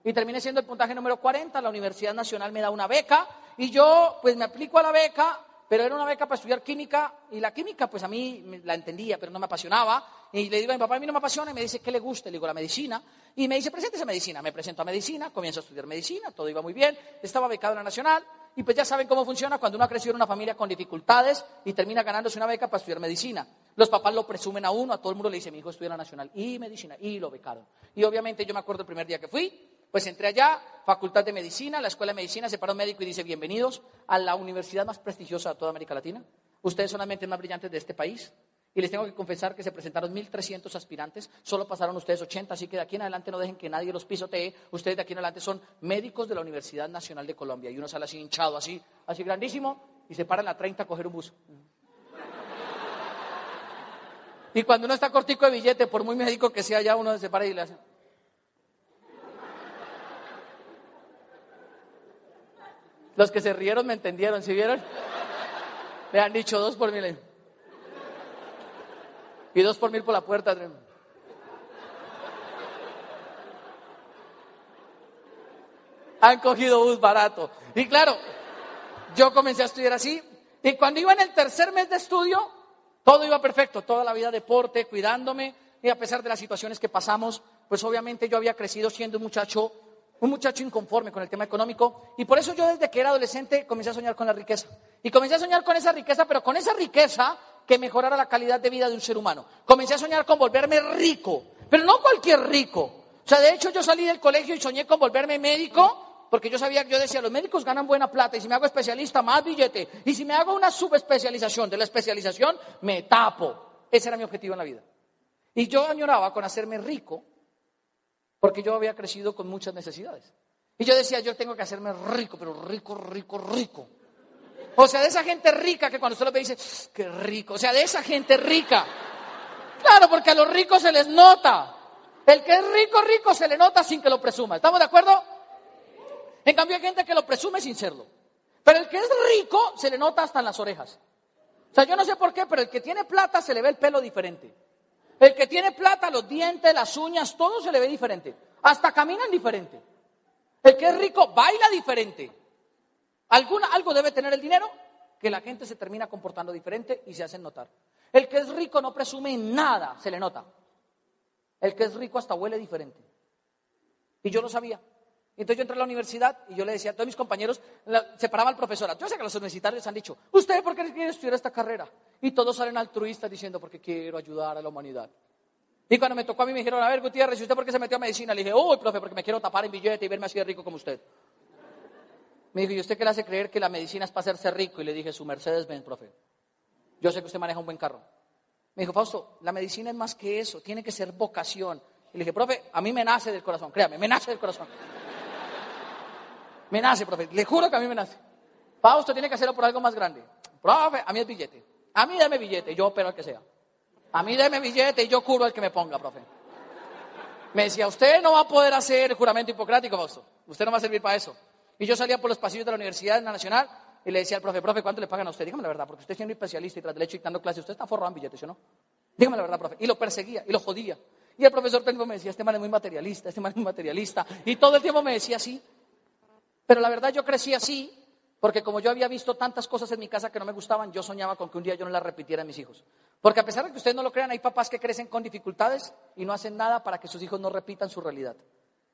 Y terminé siendo el puntaje número 40, la Universidad Nacional me da una beca, y yo pues me aplico a la beca, pero era una beca para estudiar química, y la química pues a mí la entendía, pero no me apasionaba, y le digo a mi papá, a mí no me apasiona, y me dice, ¿qué le gusta? Le digo, la medicina, y me dice, preséntese a medicina. Me presento a medicina, comienzo a estudiar medicina, todo iba muy bien, estaba becado en la Nacional, y pues ya saben cómo funciona cuando uno ha crecido en una familia con dificultades y termina ganándose una beca para estudiar medicina. Los papás lo presumen a uno, a todo el mundo le dice, mi hijo estudia en la Nacional y medicina, y lo becaron. Y obviamente yo me acuerdo el primer día que fui, pues entré allá, Facultad de Medicina, la Escuela de Medicina, se paró un médico y dice, bienvenidos a la universidad más prestigiosa de toda América Latina. Ustedes son las mentes más brillantes de este país. Y les tengo que confesar que se presentaron 1,300 aspirantes, solo pasaron ustedes 80, así que de aquí en adelante no dejen que nadie los pisotee. Ustedes de aquí en adelante son médicos de la Universidad Nacional de Colombia. Y uno sale así hinchado, así grandísimo, y se para en la 30 a coger un bus. Y cuando uno está cortico de billete, por muy médico que sea, ya uno se para y le hace. Los que se rieron me entendieron, ¿sí vieron? Le han dicho 2 por 1,000. Y 2 por 1,000 por la puerta. Han cogido bus barato. Y claro, yo comencé a estudiar así. Y cuando iba en el tercer mes de estudio, todo iba perfecto. Toda la vida deporte, cuidándome. Y a pesar de las situaciones que pasamos, pues obviamente yo había crecido siendo un muchacho un muchacho inconforme con el tema económico, y por eso yo desde que era adolescente comencé a soñar con la riqueza. Y comencé a soñar con esa riqueza, pero con esa riqueza que mejorara la calidad de vida de un ser humano. Comencé a soñar con volverme rico, pero no cualquier rico. O sea, de hecho yo salí del colegio y soñé con volverme médico, porque yo decía, los médicos ganan buena plata, y si me hago especialista, más billete. Y si me hago una subespecialización de la especialización, me tapo. Ese era mi objetivo en la vida. Y yo añoraba con hacerme rico, porque yo había crecido con muchas necesidades. Y yo decía, yo tengo que hacerme rico, pero rico, rico, rico. O sea, de esa gente rica que cuando usted lo ve dice, qué rico. O sea, de esa gente rica. Claro, porque a los ricos se les nota. El que es rico, rico se le nota sin que lo presuma. ¿Estamos de acuerdo? En cambio hay gente que lo presume sin serlo. Pero el que es rico se le nota hasta en las orejas. O sea, yo no sé por qué, pero el que tiene plata se le ve el pelo diferente. El que tiene plata, los dientes, las uñas, todo se le ve diferente. Hasta caminan diferente. El que es rico baila diferente. Algo debe tener el dinero que la gente se termina comportando diferente y se hacen notar. El que es rico no presume nada, se le nota. El que es rico hasta huele diferente. Y yo lo sabía. Entonces yo entré a la universidad y yo le decía a todos mis compañeros, separaba al profesorado. Yo sé que los universitarios han dicho, ¿usted por qué quiere estudiar esta carrera? Y todos salen altruistas diciendo, porque quiero ayudar a la humanidad. Y cuando me tocó a mí me dijeron, a ver, Gutiérrez, ¿y usted por qué se metió a medicina? Le dije, uy, profe, porque me quiero tapar en billete y verme así de rico como usted. Me dijo, ¿y usted qué le hace creer que la medicina es para hacerse rico? Y le dije, su Mercedes-Benz, profe. Yo sé que usted maneja un buen carro. Me dijo, Fausto, la medicina es más que eso, tiene que ser vocación. Y le dije, profe, a mí me nace del corazón, créame, me nace del corazón. Me nace, profe, le juro que a mí me nace. Fausto tiene que hacerlo por algo más grande. Profe, a mí es billete. A mí deme billete, yo opero al que sea. A mí deme billete y yo curo al que me ponga, profe. Me decía, usted no va a poder hacer el juramento hipocrático, Fausto. Usted no va a servir para eso. Y yo salía por los pasillos de la Universidad Nacional y le decía al profe, ¿cuánto le pagan a usted? Dígame la verdad, porque usted siendo especialista y tras derecho y dando clases, usted está forrado en billetes, ¿sí o no? Dígame la verdad, profe. Y lo perseguía y lo jodía. Y el profesor técnico me decía, este man es muy materialista, este man es muy materialista. Y todo el tiempo me decía así. Pero la verdad yo crecí así, porque como yo había visto tantas cosas en mi casa que no me gustaban, yo soñaba con que un día yo no las repitiera en mis hijos. Porque a pesar de que ustedes no lo crean, hay papás que crecen con dificultades y no hacen nada para que sus hijos no repitan su realidad.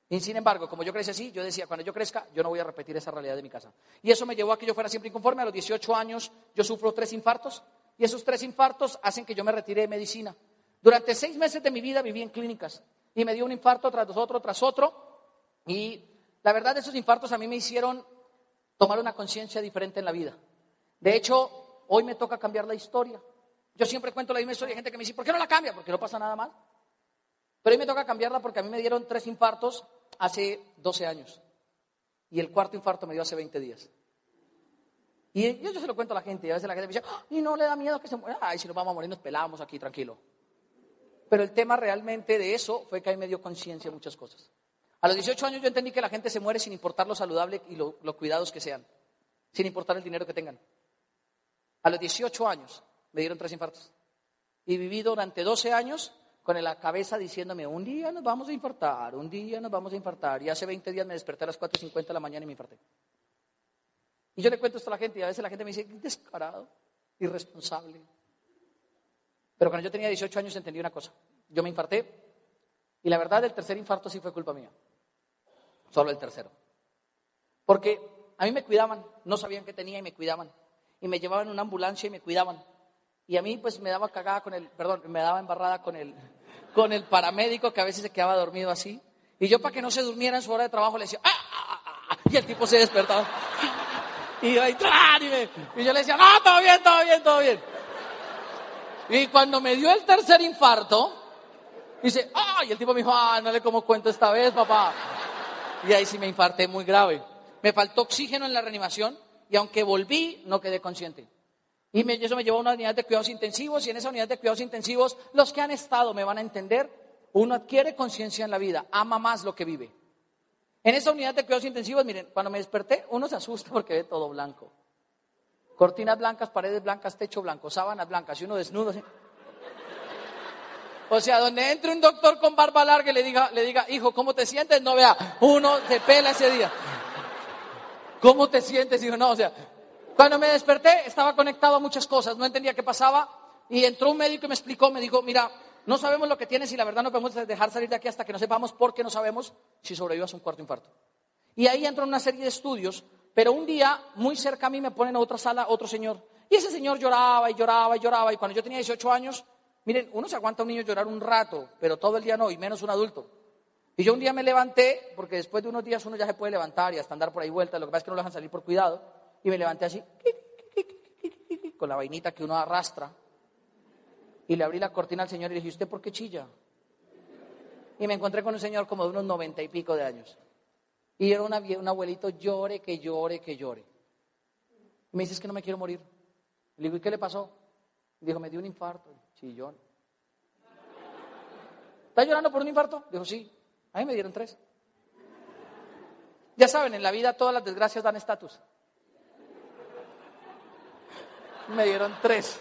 Y sin embargo, como yo crecí así, yo decía, cuando yo crezca, yo no voy a repetir esa realidad de mi casa. Y eso me llevó a que yo fuera siempre inconforme. A los 18 años yo sufro 3 infartos y esos 3 infartos hacen que yo me retire de medicina. Durante 6 meses de mi vida viví en clínicas y me dio un infarto tras otro. Y la verdad, esos infartos a mí me hicieron tomar una conciencia diferente en la vida. De hecho, hoy me toca cambiar la historia. Yo siempre cuento la misma historia. Hay gente que me dice, ¿por qué no la cambia? Porque no pasa nada mal. Pero hoy me toca cambiarla porque a mí me dieron 3 infartos hace 12 años. Y el 4.º infarto me dio hace 20 días. Y yo se lo cuento a la gente. Y a veces la gente me dice, y no le da miedo que se muera. Ay, si nos vamos a morir, nos pelamos aquí, tranquilo. Pero el tema realmente de eso fue que a mí me dio conciencia de muchas cosas. A los 18 años yo entendí que la gente se muere sin importar lo saludable y los cuidados que sean. Sin importar el dinero que tengan. A los 18 años me dieron 3 infartos. Y viví durante 12 años con la cabeza diciéndome, un día nos vamos a infartar, un día nos vamos a infartar. Y hace 20 días me desperté a las 4:50 de la mañana y me infarté. Y yo le cuento esto a la gente y a veces la gente me dice, descarado, irresponsable. Pero cuando yo tenía 18 años entendí una cosa. Yo me infarté y la verdad el 3.er infarto sí fue culpa mía. Solo el 3.º. Porque a mí me cuidaban, no sabían qué tenía y me cuidaban. Y me llevaban en una ambulancia y me cuidaban. Y a mí pues me daba embarrada con el paramédico que a veces se quedaba dormido así. Y yo para que no se durmiera en su hora de trabajo le decía, y el tipo se despertaba. Y yo le decía, no, todo bien, todo bien, todo bien. Y cuando me dio el 3.er infarto, dice, y el tipo me dijo, no le como cuento esta vez, papá. Y ahí sí me infarté muy grave. Me faltó oxígeno en la reanimación y aunque volví, no quedé consciente. Y eso me llevó a una unidad de cuidados intensivos y en esa unidad de cuidados intensivos, los que han estado me van a entender, uno adquiere conciencia en la vida, ama más lo que vive. En esa unidad de cuidados intensivos, miren, cuando me desperté, uno se asusta porque ve todo blanco. Cortinas blancas, paredes blancas, techo blanco, sábanas blancas y uno desnudo así. O sea, donde entre un doctor con barba larga y le diga, hijo, ¿cómo te sientes? No, vea, uno se pela ese día. ¿Cómo te sientes? Hijo, no, o sea, cuando me desperté estaba conectado a muchas cosas, no entendía qué pasaba y entró un médico y me explicó, me dijo, mira, no sabemos lo que tienes y la verdad no podemos dejar salir de aquí hasta que no sepamos por qué no sabemos si sobrevivas un 4.º infarto. Y ahí entro en una serie de estudios, pero un día, muy cerca a mí, me ponen a otra sala otro señor. Y ese señor lloraba y lloraba y lloraba. Y cuando yo tenía 18 años, miren, uno se aguanta a un niño llorar un rato, pero todo el día no, y menos un adulto. Y yo un día me levanté, porque después de unos días uno ya se puede levantar y hasta andar por ahí vueltas, lo que pasa es que no lo dejan salir por cuidado, y me levanté así, con la vainita que uno arrastra, y le abrí la cortina al señor y le dije, ¿usted por qué chilla? Y me encontré con un señor como de unos 90 y pico de años. Y era un abuelito, llore, que llore, que llore. Y me dice, es que no me quiero morir. Le digo, ¿y qué le pasó? Dijo, me dio un infarto, chillón. ¿Está llorando por un infarto? Dijo, sí. A mí me dieron 3. Ya saben, en la vida todas las desgracias dan estatus. Me dieron 3.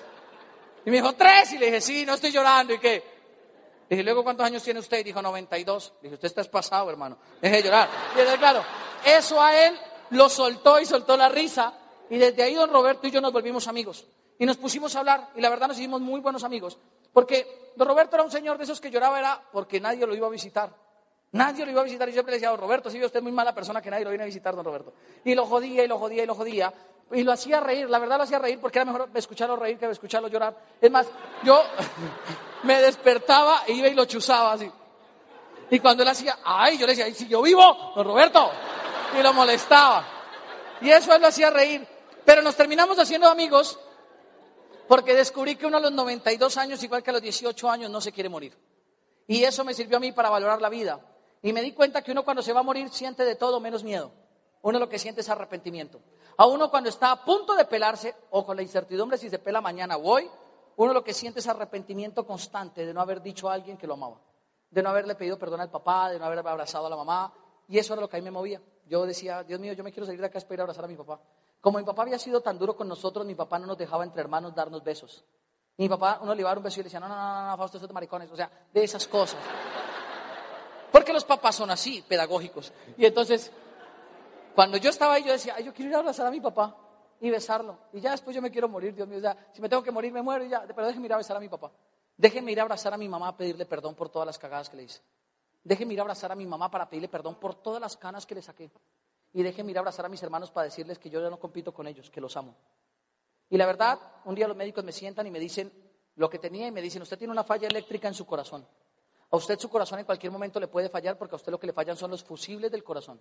Y me dijo, 3. Y le dije, sí, no estoy llorando. ¿Y qué? Le dije, luego, ¿cuántos años tiene usted? Y dijo, 92. Le dije, usted está pasado, hermano. Deje de llorar. Y entonces, claro, eso a él lo soltó y soltó la risa. Y desde ahí don Roberto y yo nos volvimos amigos. Y nos pusimos a hablar. Y la verdad nos hicimos muy buenos amigos. Porque don Roberto era un señor de esos que lloraba, era porque nadie lo iba a visitar. Nadie lo iba a visitar. Y yo siempre le decía, don Roberto, sí, usted es muy mala persona que nadie lo viene a visitar, don Roberto. Y lo jodía, y lo jodía, y lo jodía. Y lo hacía reír, la verdad lo hacía reír porque era mejor escucharlo reír que escucharlo llorar. Es más, yo me despertaba e iba y lo chuzaba así. Y cuando él hacía, ay, yo le decía, ay, si yo vivo, don Roberto. Y lo molestaba. Y eso él lo hacía reír. Pero nos terminamos haciendo amigos porque descubrí que uno a los 92 años, igual que a los 18 años, no se quiere morir. Y eso me sirvió a mí para valorar la vida. Y me di cuenta que uno cuando se va a morir siente de todo menos miedo. Uno lo que siente es arrepentimiento. A uno cuando está a punto de pelarse, o con la incertidumbre si se pela mañana o hoy, uno lo que siente es arrepentimiento constante de no haber dicho a alguien que lo amaba, de no haberle pedido perdón al papá, de no haber abrazado a la mamá, y eso era lo que a mí me movía. Yo decía, Dios mío, yo me quiero salir de acá para ir a abrazar a mi papá. Como mi papá había sido tan duro con nosotros, mi papá no nos dejaba entre hermanos darnos besos. Y mi papá, uno le iba a dar un beso y le decía, no, Fausto, eso es de maricones, o sea, de esas cosas. Porque los papás son así, pedagógicos. Y entonces, cuando yo estaba ahí, yo decía, ay, yo quiero ir a abrazar a mi papá y besarlo. Y ya después yo me quiero morir, Dios mío. O sea, si me tengo que morir, me muero y ya. Pero déjenme ir a besar a mi papá. Déjenme ir a abrazar a mi mamá a pedirle perdón por todas las cagadas que le hice. Déjenme ir a abrazar a mi mamá para pedirle perdón por todas las canas que le saqué. Y déjenme ir a abrazar a mis hermanos para decirles que yo ya no compito con ellos, que los amo. Y la verdad, un día los médicos me sientan y me dicen lo que tenía y me dicen, usted tiene una falla eléctrica en su corazón. A usted su corazón en cualquier momento le puede fallar porque a usted lo que le fallan son los fusibles del corazón.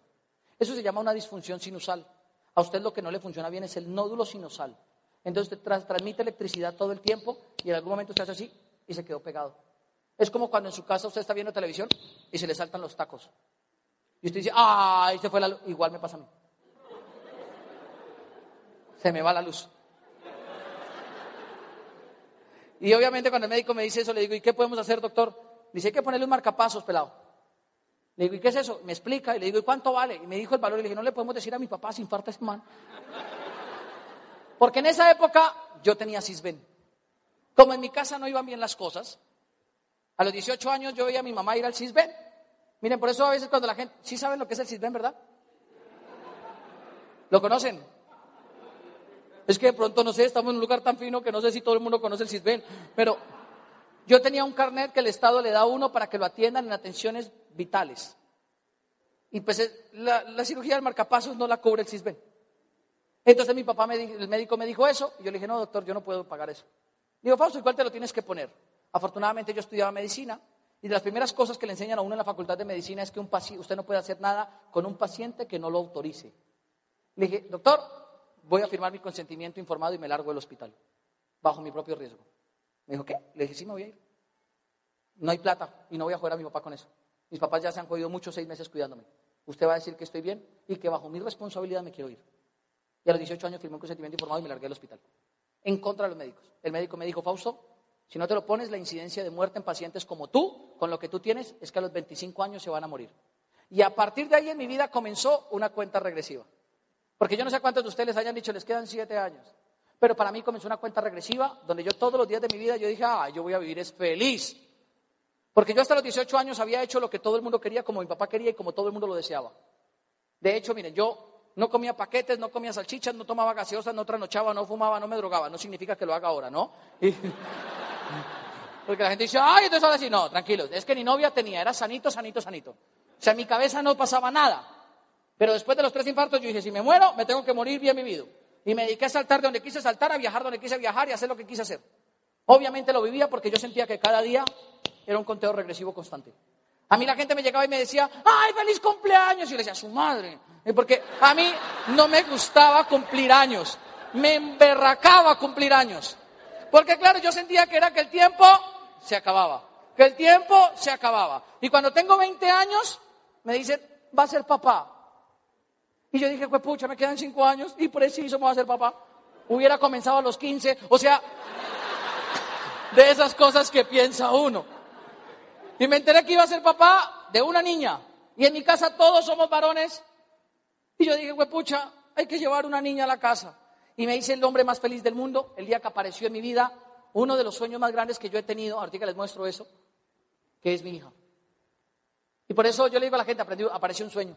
Eso se llama una disfunción sinusal. A usted lo que no le funciona bien es el nódulo sinusal. Entonces transmite electricidad todo el tiempo y en algún momento usted hace así y se quedó pegado. Es como cuando en su casa usted está viendo televisión y se le saltan los tacos. Y usted dice, ¡ay, se fue la luz! Igual me pasa a mí. Se me va la luz. Y obviamente cuando el médico me dice eso, le digo, ¿y qué podemos hacer, doctor? Dice, hay que ponerle un marcapasos, pelado. Le digo, ¿y qué es eso? Me explica y le digo, ¿y cuánto vale? Y me dijo el valor y le dije, no le podemos decir a mi papá, se infarta ese man. Porque en esa época yo tenía Sisbén. Como en mi casa no iban bien las cosas, a los 18 años yo veía a mi mamá ir al Sisbén. Miren, por eso a veces cuando la gente, ¿sí saben lo que es el Sisbén, verdad? ¿Lo conocen? Es que de pronto, no sé, estamos en un lugar tan fino que no sé si todo el mundo conoce el Sisbén, pero yo tenía un carnet que el Estado le da a uno para que lo atiendan en atenciones vitales. Y pues la cirugía del marcapasos no la cubre el Sisbén. Entonces mi papá, el médico me dijo eso, y yo le dije, no, doctor, yo no puedo pagar eso. Digo, Fausto, ¿y cuál te lo tienes que poner? Afortunadamente yo estudiaba medicina, y de las primeras cosas que le enseñan a uno en la facultad de medicina es que usted no puede hacer nada con un paciente que no lo autorice. Le dije, doctor, voy a firmar mi consentimiento informado y me largo del hospital, bajo mi propio riesgo. Me dijo, ¿qué? Le dije, sí, me voy a ir. No hay plata y no voy a joder a mi papá con eso. Mis papás ya se han jodido muchos 6 meses cuidándome. Usted va a decir que estoy bien y que bajo mi responsabilidad me quiero ir. Y a los 18 años firmé un consentimiento informado y me largué del hospital. En contra de los médicos. El médico me dijo, Fausto, si no te lo pones, la incidencia de muerte en pacientes como tú, con lo que tú tienes, es que a los 25 años se van a morir. Y a partir de ahí en mi vida comenzó una cuenta regresiva. Porque yo no sé cuántos de ustedes les hayan dicho, les quedan 7 años. Pero para mí comenzó una cuenta regresiva donde yo todos los días de mi vida yo dije, yo voy a vivir es feliz. Porque yo hasta los 18 años había hecho lo que todo el mundo quería, como mi papá quería y como todo el mundo lo deseaba. De hecho, miren, yo no comía paquetes, no comía salchichas, no tomaba gaseosas, no trasnochaba, no fumaba, no me drogaba. No significa que lo haga ahora, ¿no? Porque la gente dice, entonces ahora sí, no, tranquilos. Es que ni novia tenía, era sanito, sanito, sanito. O sea, en mi cabeza no pasaba nada. Pero después de los 3 infartos yo dije, si me muero, me tengo que morir bien vivido. Y me dediqué a saltar de donde quise saltar, a viajar donde quise viajar y a hacer lo que quise hacer. Obviamente lo vivía porque yo sentía que cada día era un conteo regresivo constante. A mí la gente me llegaba y me decía, ¡ay, feliz cumpleaños! Y yo le decía, ¡su madre! Porque a mí no me gustaba cumplir años. Me emberracaba cumplir años. Porque claro, yo sentía que era que el tiempo se acababa. Que el tiempo se acababa. Y cuando tengo 20 años, me dicen, va a ser papá. Y yo dije, pues pucha, me quedan 5 años y preciso me voy a ser papá. Hubiera comenzado a los 15. O sea, de esas cosas que piensa uno. Y me enteré que iba a ser papá de una niña. Y en mi casa todos somos varones. Y yo dije, pues pucha, hay que llevar una niña a la casa. Y me hice el hombre más feliz del mundo. El día que apareció en mi vida, uno de los sueños más grandes que yo he tenido, ahorita les muestro eso, que es mi hija. Y por eso yo le digo a la gente, apareció un sueño.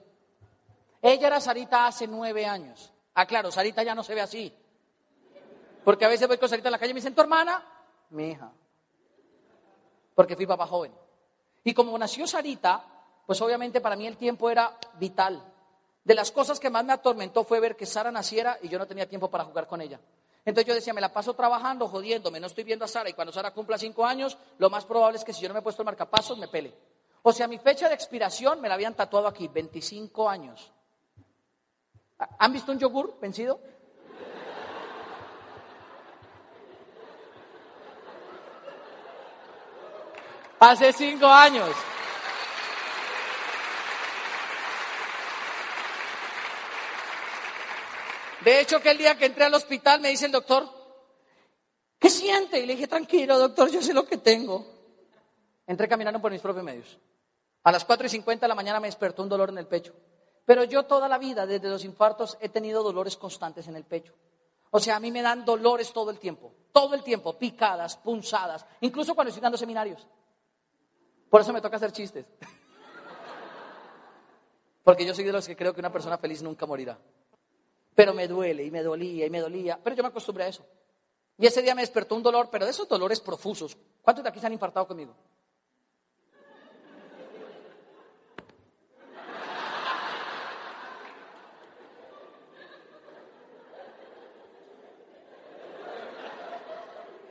Ella era Sarita hace 9 años. Ah, claro, Sarita ya no se ve así. Porque a veces voy con Sarita en la calle y me dicen, ¿tu hermana? Mi hija. Porque fui papá joven. Y como nació Sarita, pues obviamente para mí el tiempo era vital. De las cosas que más me atormentó fue ver que Sara naciera y yo no tenía tiempo para jugar con ella. Entonces yo decía, me la paso trabajando, jodiéndome, no estoy viendo a Sara. Y cuando Sara cumpla 5 años, lo más probable es que si yo no me he puesto el marcapasos, me pele. O sea, mi fecha de expiración me la habían tatuado aquí, 25 años. ¿Han visto un yogur vencido? Hace 5 años. De hecho, que el día que entré al hospital me dice el doctor, ¿qué siente? Y le dije, tranquilo, doctor, yo sé lo que tengo. Entré caminando por mis propios medios. A las 4:50 de la mañana me despertó un dolor en el pecho. Pero yo toda la vida, desde los infartos, he tenido dolores constantes en el pecho. O sea, a mí me dan dolores todo el tiempo, picadas, punzadas, incluso cuando estoy dando seminarios. Por eso me toca hacer chistes. Porque yo soy de los que creo que una persona feliz nunca morirá. Pero me duele, y me dolía, y me dolía, pero yo me acostumbré a eso. Y ese día me despertó un dolor, pero de esos dolores profusos. ¿Cuántos de aquí se han infartado conmigo?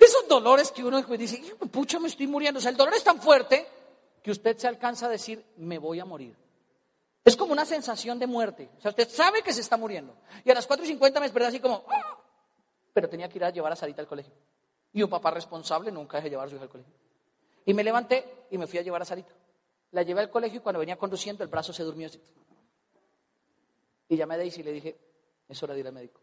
Esos dolores que uno dice, pucha, me estoy muriendo. O sea, el dolor es tan fuerte que usted se alcanza a decir, me voy a morir. Es como una sensación de muerte. O sea, usted sabe que se está muriendo. Y a las 4:50 me desperté así como, ¡ah! Pero tenía que ir a llevar a Sarita al colegio. Y un papá responsable nunca deja llevar a su hija al colegio. Y me levanté y me fui a llevar a Sarita. La llevé al colegio y cuando venía conduciendo el brazo se durmió así. Y llamé a Daisy y le dije, es hora de ir al médico.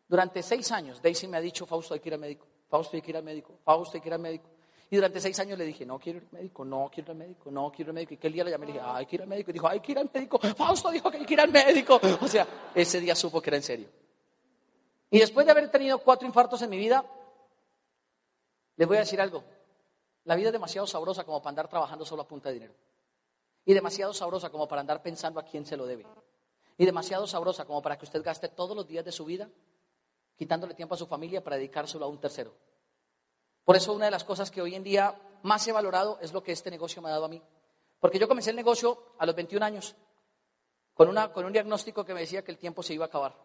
Durante 6 años Daisy me ha dicho, Fausto, hay que ir al médico. Fausto, hay que ir al médico. Fausto, hay que ir al médico. Y durante 6 años le dije, no quiero ir al médico, no quiero ir al médico, no quiero ir al médico. Y que el día le llamé y le dije, hay que ir al médico. Y dijo, hay que ir al médico. Fausto dijo que hay que ir al médico. O sea, ese día supo que era en serio. Y después de haber tenido 4 infartos en mi vida, les voy a decir algo. La vida es demasiado sabrosa como para andar trabajando solo a punta de dinero. Y demasiado sabrosa como para andar pensando a quién se lo debe. Y demasiado sabrosa como para que usted gaste todos los días de su vida quitándole tiempo a su familia para dedicárselo a un tercero. Por eso una de las cosas que hoy en día más he valorado es lo que este negocio me ha dado a mí. Porque yo comencé el negocio a los 21 años con un diagnóstico que me decía que el tiempo se iba a acabar.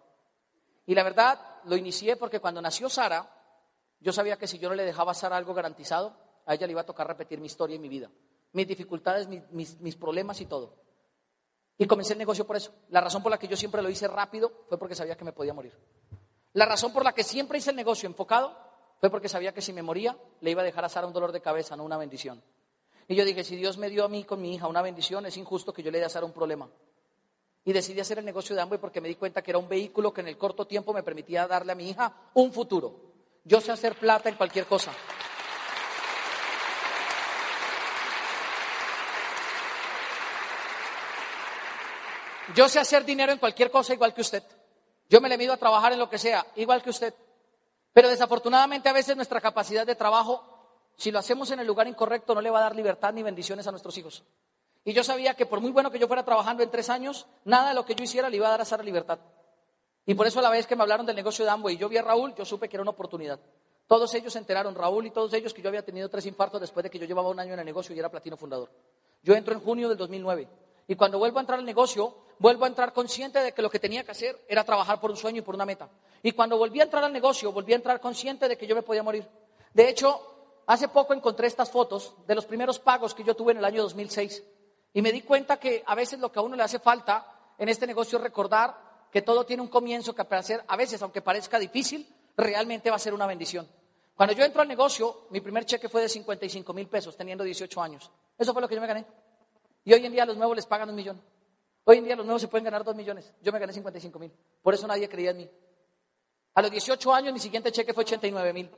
Y la verdad lo inicié porque cuando nació Sara, yo sabía que si yo no le dejaba a Sara algo garantizado, a ella le iba a tocar repetir mi historia y mi vida, mis dificultades, mis problemas y todo. Y comencé el negocio por eso. La razón por la que yo siempre lo hice rápido fue porque sabía que me podía morir. La razón por la que siempre hice el negocio enfocado fue porque sabía que si me moría, le iba a dejar a Sara un dolor de cabeza, no una bendición. Y yo dije, si Dios me dio a mí con mi hija una bendición, es injusto que yo le dé a Sara un problema. Y decidí hacer el negocio de Amway porque me di cuenta que era un vehículo que en el corto tiempo me permitía darle a mi hija un futuro. Yo sé hacer plata en cualquier cosa. Yo sé hacer dinero en cualquier cosa igual que usted. Yo me le mido a trabajar en lo que sea, igual que usted. Pero desafortunadamente a veces nuestra capacidad de trabajo, si lo hacemos en el lugar incorrecto, no le va a dar libertad ni bendiciones a nuestros hijos. Y yo sabía que por muy bueno que yo fuera trabajando en 3 años, nada de lo que yo hiciera le iba a dar a Sara libertad. Y por eso a la vez que me hablaron del negocio de Amway y yo vi a Raúl, yo supe que era una oportunidad. Todos ellos se enteraron, Raúl y todos ellos, que yo había tenido 3 infartos después de que yo llevaba 1 año en el negocio y era platino fundador. Yo entro en junio del 2009. Y cuando vuelvo a entrar al negocio, vuelvo a entrar consciente de que lo que tenía que hacer era trabajar por un sueño y por una meta. Y cuando volví a entrar al negocio, volví a entrar consciente de que yo me podía morir. De hecho, hace poco encontré estas fotos de los primeros pagos que yo tuve en el año 2006. Y me di cuenta que a veces lo que a uno le hace falta en este negocio es recordar que todo tiene un comienzo que a veces, aunque parezca difícil, realmente va a ser una bendición. Cuando yo entro al negocio, mi primer cheque fue de 55,000 pesos, teniendo 18 años. Eso fue lo que yo me gané. Y hoy en día a los nuevos les pagan 1,000,000. Hoy en día los nuevos se pueden ganar 2 millones. Yo me gané 55,000. Por eso nadie creía en mí. A los 18 años mi siguiente cheque fue 89,000.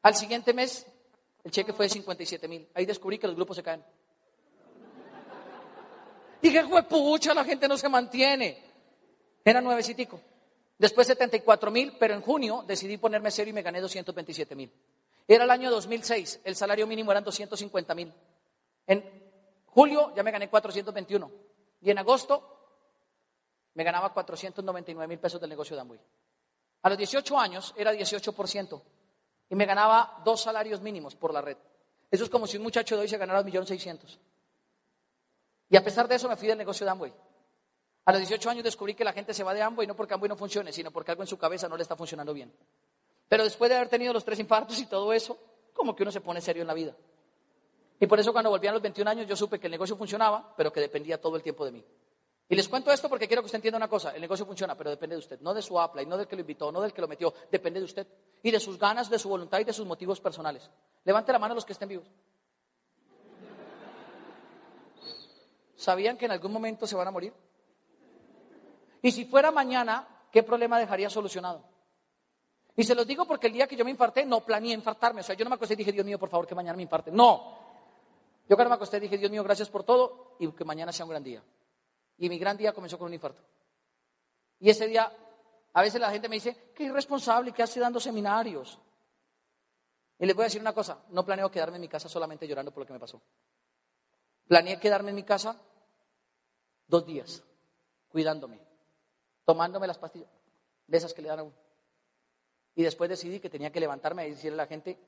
Al siguiente mes el cheque fue de 57,000. Ahí descubrí que los grupos se caen. Dije, juepucha, la gente no se mantiene. Era nuevecitico. Después 74,000, pero en junio decidí ponerme serio y me gané 227,000. Era el año 2006, el salario mínimo eran 250,000. En julio ya me gané 421 y en agosto me ganaba 499,000 pesos del negocio de Amway. A los 18 años era 18% y me ganaba 2 salarios mínimos por la red. Eso es como si un muchacho de hoy se ganara 1,600,000. Y a pesar de eso me fui del negocio de Amway. A los 18 años descubrí que la gente se va de Amway no porque Amway no funcione, sino porque algo en su cabeza no le está funcionando bien. Pero después de haber tenido los 3 infartos y todo eso, como que uno se pone serio en la vida. Y por eso cuando volví a los 21 años yo supe que el negocio funcionaba, pero que dependía todo el tiempo de mí. Y les cuento esto porque quiero que usted entienda una cosa, el negocio funciona, pero depende de usted, no de su upline, no del que lo invitó, no del que lo metió, depende de usted. Y de sus ganas, de su voluntad y de sus motivos personales. Levante la mano los que estén vivos. ¿Sabían que en algún momento se van a morir? Y si fuera mañana, ¿qué problema dejaría solucionado? Y se los digo porque el día que yo me infarté, no planeé infartarme. O sea, yo no me acosté y dije, Dios mío, por favor, que mañana me infarte. No. Yo cuando me acosté dije, Dios mío, gracias por todo y que mañana sea un gran día. Y mi gran día comenzó con un infarto. Y ese día, a veces la gente me dice, qué irresponsable, ¿qué hace dando seminarios? Y les voy a decir una cosa, no planeo quedarme en mi casa solamente llorando por lo que me pasó. Planeé quedarme en mi casa 2 días, cuidándome, tomándome las pastillas, de esas que le dan a uno. Y después decidí que tenía que levantarme y decirle a la gente,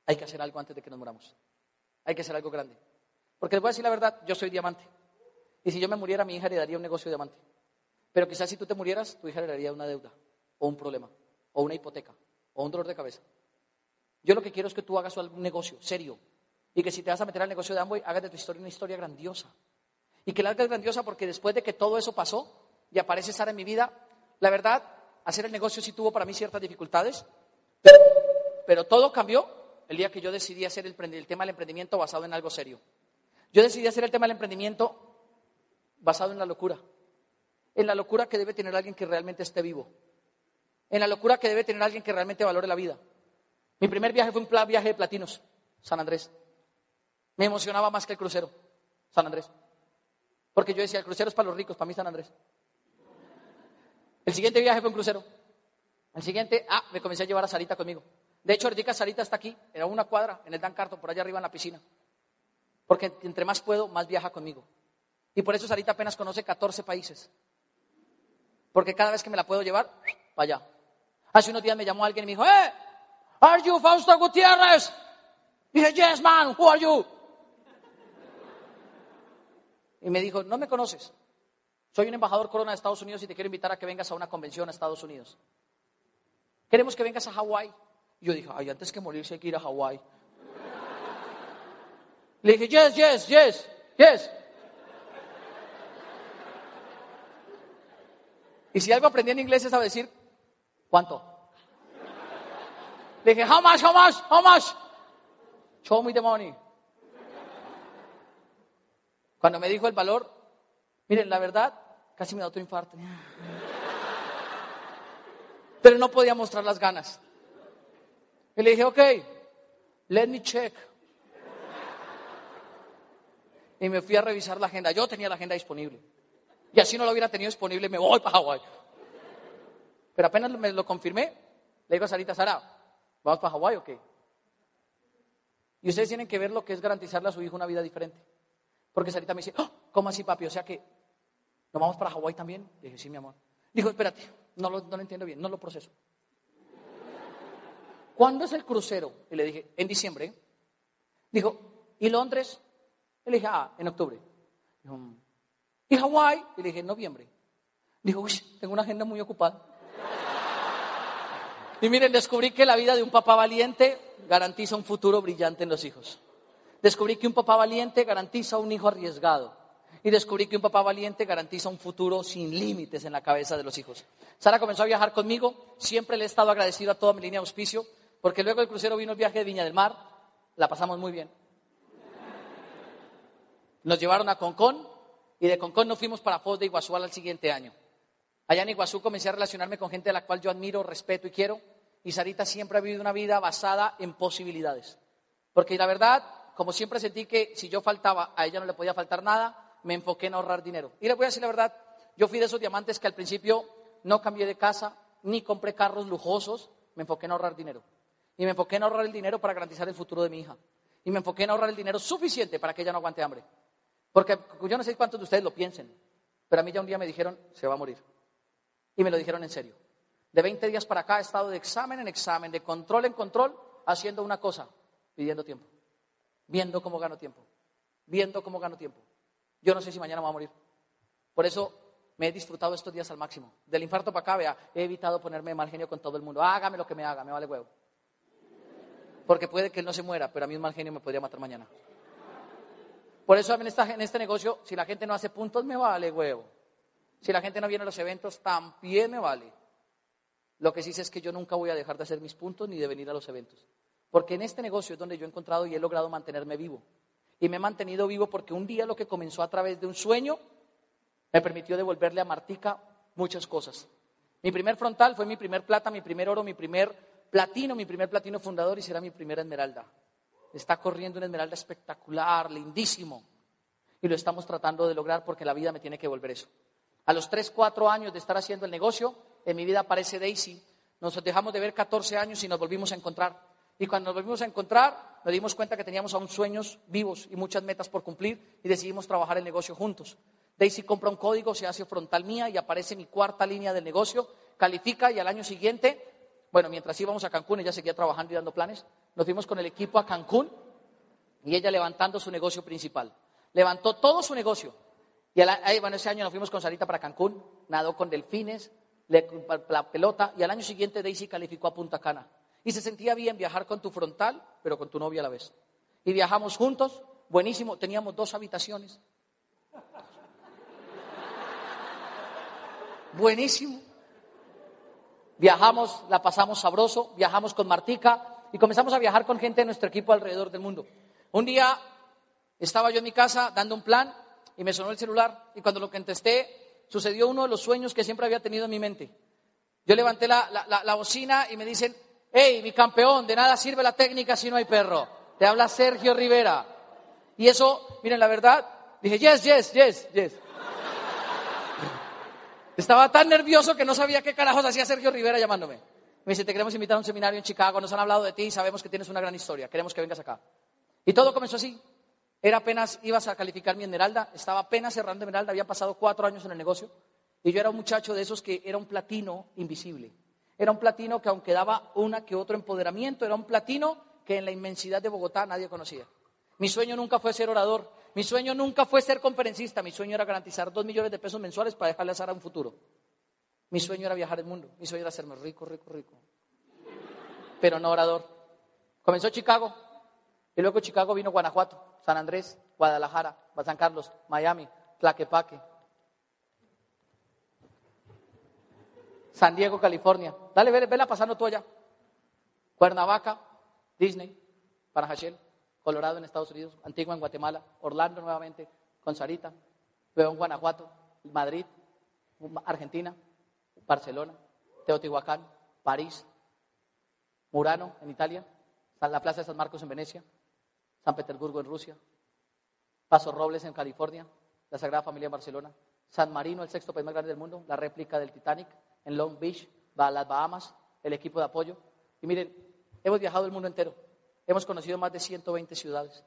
hay que hacer algo antes de que nos muramos. Hay que hacer algo grande. Porque les voy a decir la verdad, yo soy diamante. Y si yo me muriera, mi hija heredaría un negocio de diamante. Pero quizás si tú te murieras, tu hija heredaría una deuda, o un problema, o una hipoteca, o un dolor de cabeza. Yo lo que quiero es que tú hagas un negocio serio. Y que si te vas a meter al negocio de Amway, hagas de tu historia una historia grandiosa. Y que la hagas grandiosa porque después de que todo eso pasó y aparece Sara en mi vida, la verdad, hacer el negocio sí tuvo para mí ciertas dificultades, pero todo cambió el día que yo decidí hacer el tema del emprendimiento basado en algo serio. Yo decidí hacer el tema del emprendimiento basado en la locura que debe tener alguien que realmente esté vivo, en la locura que debe tener alguien que realmente valore la vida. Mi primer viaje fue un viaje de platinos, San Andrés. Me emocionaba más que el crucero, San Andrés. Porque yo decía, el crucero es para los ricos, para mí San Andrés. El siguiente viaje fue un crucero. El siguiente, me comencé a llevar a Sarita conmigo. De hecho, ahorita Sarita está aquí, era una cuadra, en el Dan Carton, por allá arriba en la piscina. Porque entre más puedo, más viaja conmigo. Y por eso Sarita apenas conoce 14 países. Porque cada vez que me la puedo llevar, para allá. Hace unos días me llamó alguien y me dijo, ¿Are you Fausto Gutiérrez? Dije, yes, man, who are you? Y me dijo, no me conoces. Soy un embajador Corona de Estados Unidos y te quiero invitar a que vengas a una convención a Estados Unidos. Queremos que vengas a Hawái. Y yo dije, antes que morirse hay que ir a Hawái. Le dije, yes. Y si algo aprendí en inglés es a decir, ¿cuánto? Le dije, how much? Show me the money. Cuando me dijo el valor, miren, la verdad, casi me da otro infarto. Pero no podía mostrar las ganas. Y le dije, ok, let me check. Y me fui a revisar la agenda. Yo tenía la agenda disponible. Y así no la hubiera tenido disponible, me voy para Hawái. Pero apenas me lo confirmé, le digo a Sarita, Sara, ¿vamos para Hawái o qué? Y ustedes tienen que ver lo que es garantizarle a su hijo una vida diferente. Porque Sarita me dice, ¿cómo así, papi? O sea que, ¿nos vamos para Hawái también? Le dije, sí, mi amor. Dijo, espérate, no lo entiendo bien, no lo proceso. ¿Cuándo es el crucero? Y le dije, en diciembre. Dijo, ¿y Londres? Y le dije, en octubre. Dijo, ¿Y Hawái? Y le dije, en noviembre. Dijo, uy, tengo una agenda muy ocupada. Y miren, descubrí que la vida de un papá valiente garantiza un futuro brillante en los hijos. Descubrí que un papá valiente garantiza un hijo arriesgado. Y descubrí que un papá valiente garantiza un futuro sin límites en la cabeza de los hijos. Sara comenzó a viajar conmigo. Siempre le he estado agradecido a toda mi línea de auspicio, porque luego del crucero vino el viaje de Viña del Mar. La pasamos muy bien. Nos llevaron a Concón y de Concón nos fuimos para Foz de Iguazú al siguiente año. Allá en Iguazú comencé a relacionarme con gente a la cual yo admiro, respeto y quiero. Y Sarita siempre ha vivido una vida basada en posibilidades. Porque la verdad, como siempre sentí que si yo faltaba, a ella no le podía faltar nada, me enfoqué en ahorrar dinero. Y les voy a decir la verdad, yo fui de esos diamantes que al principio no cambié de casa, ni compré carros lujosos, me enfoqué en ahorrar dinero. Y me enfoqué en ahorrar el dinero para garantizar el futuro de mi hija. Y me enfoqué en ahorrar el dinero suficiente para que ella no aguante hambre. Porque yo no sé cuántos de ustedes lo piensen, pero a mí ya un día me dijeron, se va a morir. Y me lo dijeron en serio. De 20 días para acá he estado de examen en examen, de control en control, haciendo una cosa, pidiendo tiempo. Viendo cómo gano tiempo. Viendo cómo gano tiempo. Yo no sé si mañana me voy a morir. Por eso me he disfrutado estos días al máximo. Del infarto para acá, vea, he evitado ponerme de mal genio con todo el mundo. Hágame lo que me haga, me vale huevo. Porque puede que él no se muera, pero a mí un mal genio me podría matar mañana. Por eso en este negocio, si la gente no hace puntos, me vale huevo. Si la gente no viene a los eventos, también me vale. Lo que sí sé es que yo nunca voy a dejar de hacer mis puntos ni de venir a los eventos. Porque en este negocio es donde yo he encontrado y he logrado mantenerme vivo. Y me he mantenido vivo porque un día lo que comenzó a través de un sueño me permitió devolverle a Martica muchas cosas. Mi primer frontal fue mi primer plata, mi primer oro, mi primer platino fundador y será mi primera esmeralda. Está corriendo una esmeralda espectacular, lindísimo. Y lo estamos tratando de lograr porque la vida me tiene que devolver eso. A los 3, 4 años de estar haciendo el negocio, en mi vida aparece Daisy. Nos dejamos de ver 14 años y nos volvimos a encontrar. Y cuando nos volvimos a encontrar, nos dimos cuenta que teníamos aún sueños vivos y muchas metas por cumplir y decidimos trabajar el negocio juntos. Daisy compra un código, se hace frontal mía y aparece mi cuarta línea del negocio, califica y al año siguiente, bueno, mientras íbamos a Cancún, ella seguía trabajando y dando planes, nos fuimos con el equipo a Cancún y ella levantando su negocio principal. Levantó todo su negocio. Y ese año nos fuimos con Sarita para Cancún, nadó con delfines, la pelota, y al año siguiente Daisy calificó a Punta Cana. Y se sentía bien viajar con tu frontal, pero con tu novia a la vez. Y viajamos juntos, buenísimo, teníamos 2 habitaciones. Buenísimo. Viajamos, la pasamos sabroso, viajamos con Martica y comenzamos a viajar con gente de nuestro equipo alrededor del mundo. Un día estaba yo en mi casa dando un plan y me sonó el celular y cuando lo contesté sucedió uno de los sueños que siempre había tenido en mi mente. Yo levanté la bocina y me dicen, hey, mi campeón, de nada sirve la técnica si no hay perro. Te habla Sergio Rivera. Y eso, miren, la verdad, dije, yes. Estaba tan nervioso que no sabía qué carajos hacía Sergio Rivera llamándome. Me dice, te queremos invitar a un seminario en Chicago, nos han hablado de ti y sabemos que tienes una gran historia, queremos que vengas acá. Y todo comenzó así. Era apenas, ibas a calificar mi esmeralda, estaba apenas cerrando esmeralda, había pasado 4 años en el negocio y yo era un muchacho de esos que era un platino invisible. Era un platino que aunque daba una que otro empoderamiento, era un platino que en la inmensidad de Bogotá nadie conocía. Mi sueño nunca fue ser orador, mi sueño nunca fue ser conferencista, mi sueño era garantizar 2 millones de pesos mensuales para dejarle a Sara un futuro. Mi sueño era viajar el mundo, mi sueño era hacerme rico. Pero no orador. Comenzó Chicago, y luego Chicago vino Guanajuato, San Andrés, Guadalajara, San Carlos, Miami, Tlaquepaque, San Diego, California. Dale, vela pasando tú allá. Cuernavaca, Disney, Parajachel, Colorado en Estados Unidos, Antigua en Guatemala, Orlando nuevamente, con Sarita, luego en Guanajuato, Madrid, Argentina, Barcelona, Teotihuacán, París, Murano en Italia, la Plaza de San Marcos en Venecia, San Petersburgo en Rusia, Paso Robles en California, la Sagrada Familia en Barcelona, San Marino, el 6º país más grande del mundo, la réplica del Titanic en Long Beach, las Bahamas, el equipo de apoyo. Y miren, hemos viajado el mundo entero, hemos conocido más de 120 ciudades.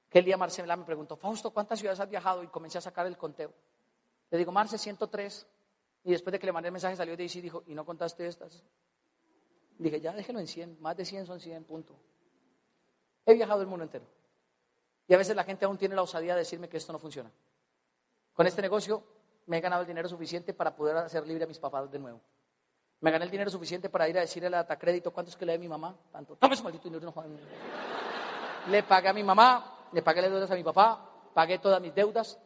Que el día Marcela me preguntó, Fausto, ¿cuántas ciudades has viajado? Y comencé a sacar el conteo. Le digo, Marce, 103. Y después de que le mandé el mensaje salió de ahí y dijo, ¿y no contaste estas? Dije, ya déjelo en 100, más de 100 son 100, punto. He viajado el mundo entero. Y a veces la gente aún tiene la osadía de decirme que esto no funciona. Con este negocio me he ganado el dinero suficiente para poder hacer libre a mis papás de nuevo. Me gané el dinero suficiente para ir a decirle al Datacrédito cuánto es que le dé a mi mamá. Tanto. Toma ese maldito dinero. No, le pagué a mi mamá, le pagué las deudas a mi papá, pagué todas mis deudas.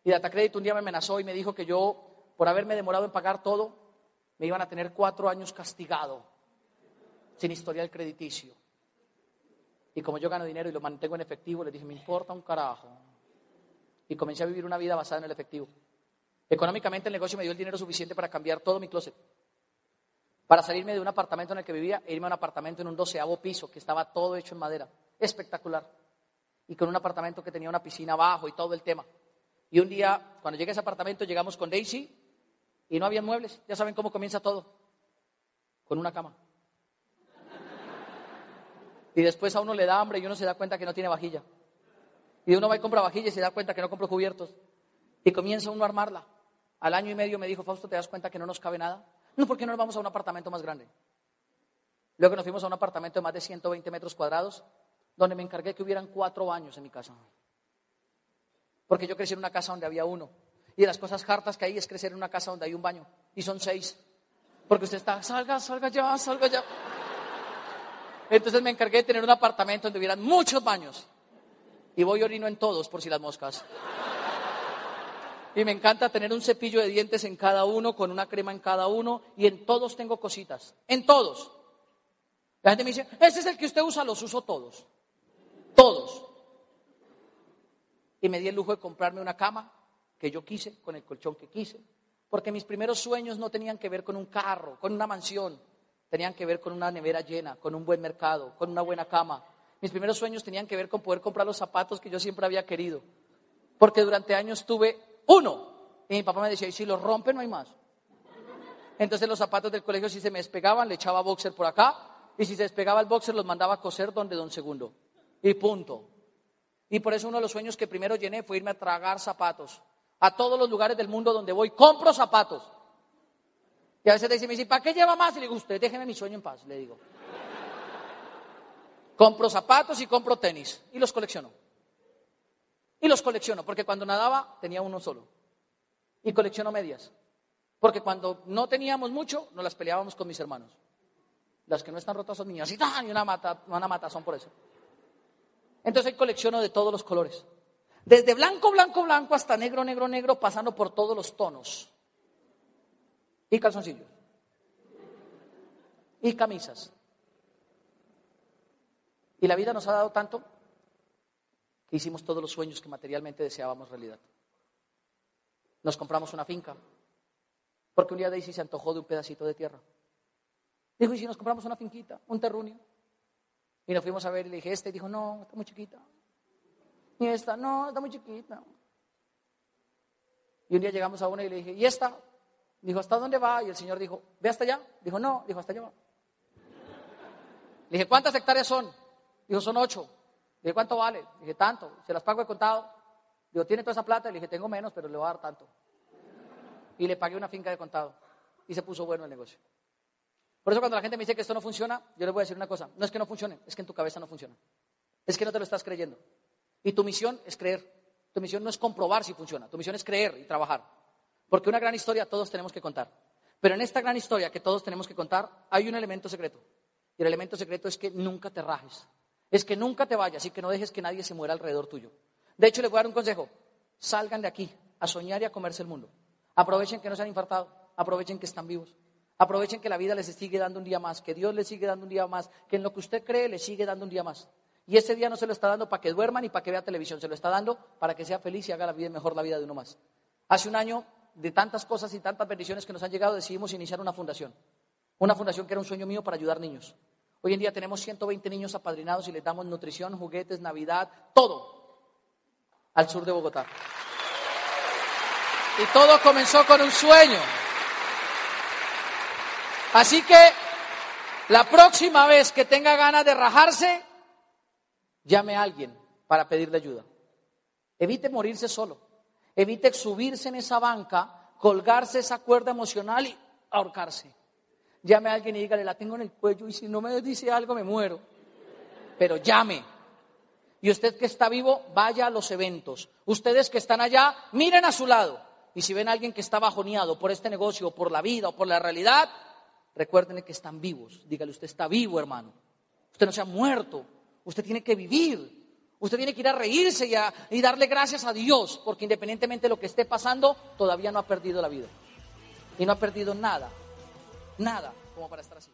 Y Datacrédito un día me amenazó y me dijo que yo, por haberme demorado en pagar todo, me iban a tener 4 años castigado, sin historial crediticio. Y como yo gano dinero y lo mantengo en efectivo, les dije, me importa un carajo. Y comencé a vivir una vida basada en el efectivo. Económicamente el negocio me dio el dinero suficiente para cambiar todo mi closet. Para salirme de un apartamento en el que vivía e irme a un apartamento en un 12º piso que estaba todo hecho en madera. Espectacular. Y con un apartamento que tenía una piscina abajo y todo el tema. Y un día, cuando llegué a ese apartamento, llegamos con Daisy y no había muebles. Ya saben cómo comienza todo. Con una cama. Y después a uno le da hambre y uno se da cuenta que no tiene vajilla. Y uno va y compra vajilla y se da cuenta que no compró cubiertos. Y comienza uno a armarla. Al año y medio me dijo, Fausto, ¿te das cuenta que no nos cabe nada? No, ¿por qué no nos vamos a un apartamento más grande? Luego nos fuimos a un apartamento de más de 120 metros cuadrados, donde me encargué que hubieran 4 baños en mi casa. Porque yo crecí en una casa donde había 1. Y de las cosas hartas que hay es crecer en una casa donde hay un baño. Y son 6. Porque usted está, salga ya. Entonces me encargué de tener un apartamento donde hubieran muchos baños. Y voy y orino en todos, por si las moscas. Y me encanta tener un cepillo de dientes en cada uno, con una crema en cada uno, y en todos tengo cositas. En todos. La gente me dice, ese es el que usted usa, los uso todos. Todos. Y me di el lujo de comprarme una cama que yo quise, con el colchón que quise, porque mis primeros sueños no tenían que ver con un carro, con una mansión, tenían que ver con una nevera llena, con un buen mercado, con una buena cama. Mis primeros sueños tenían que ver con poder comprar los zapatos que yo siempre había querido, porque durante años tuve 1, y mi papá me decía, y si los rompe no hay más. Entonces los zapatos del colegio, si se me despegaban, le echaba boxer por acá, y si se despegaba el boxer, los mandaba a coser donde don Segundo, y punto. Y por eso uno de los sueños que primero llené fue irme a tragar zapatos. A todos los lugares del mundo donde voy, compro zapatos. Y a veces me dice, ¿para qué lleva más? Y le digo, usted déjeme mi sueño en paz, le digo. Compro zapatos y compro tenis, y los colecciono. Y los colecciono, porque cuando nadaba tenía uno solo. Y colecciono medias. Porque cuando no teníamos mucho, nos las peleábamos con mis hermanos. Las que no están rotas son mías. Y una matazón por eso. Entonces colecciono de todos los colores. Desde blanco hasta negro, pasando por todos los tonos. Y calzoncillos. Y camisas. Y la vida nos ha dado tanto que hicimos todos los sueños que materialmente deseábamos realidad. Nos compramos una finca, porque un día Daisy se antojó de un pedacito de tierra. Dijo, ¿y si nos compramos una finquita, un terruño? Y nos fuimos a ver y le dije, y dijo, no, está muy chiquita. Y esta, no, está muy chiquita. Y un día llegamos a una y le dije, ¿y esta? Dijo, ¿hasta dónde va? Y el señor dijo, ¿ve hasta allá? Dijo, no, dijo, hasta allá va. Le dije, ¿cuántas hectáreas son? Dijo, son 8. Le dije, ¿cuánto vale? Le dije, tanto. ¿Se las pago de contado? Digo, ¿tiene toda esa plata? Le dije, tengo menos, pero le voy a dar tanto. Y le pagué una finca de contado. Y se puso bueno el negocio. Por eso cuando la gente me dice que esto no funciona, yo les voy a decir una cosa. No es que no funcione, es que en tu cabeza no funciona. Es que no te lo estás creyendo. Y tu misión es creer. Tu misión no es comprobar si funciona. Tu misión es creer y trabajar. Porque una gran historia todos tenemos que contar. Pero en esta gran historia que todos tenemos que contar, hay un elemento secreto. Y el elemento secreto es que nunca te rajes. Es que nunca te vayas y que no dejes que nadie se muera alrededor tuyo. De hecho, les voy a dar un consejo. Salgan de aquí a soñar y a comerse el mundo. Aprovechen que no se han infartado. Aprovechen que están vivos. Aprovechen que la vida les sigue dando un día más. Que Dios les sigue dando un día más. Que en lo que usted cree les sigue dando un día más. Y ese día no se lo está dando para que duerman y para que vea televisión. Se lo está dando para que sea feliz y haga la vida mejor la vida de uno más. Hace un año, de tantas cosas y tantas bendiciones que nos han llegado, decidimos iniciar una fundación. Una fundación que era un sueño mío para ayudar niños. Hoy en día tenemos 120 niños apadrinados y les damos nutrición, juguetes, Navidad, todo al sur de Bogotá. Y todo comenzó con un sueño. Así que la próxima vez que tenga ganas de rajarse, llame a alguien para pedirle ayuda. Evite morirse solo. Evite subirse en esa banca, colgarse esa cuerda emocional y ahorcarse. Llame a alguien y dígale, la tengo en el cuello y si no me dice algo me muero. Pero llame. Y usted que está vivo, vaya a los eventos. Ustedes que están allá, miren a su lado. Y si ven a alguien que está bajoneado por este negocio, o por la vida, o por la realidad, recuerden que están vivos. Dígale, usted está vivo, hermano. Usted no se ha muerto. Usted tiene que vivir. Usted tiene que ir a reírse y darle gracias a Dios, porque independientemente de lo que esté pasando, todavía no ha perdido la vida. Y no ha perdido nada como para estar así.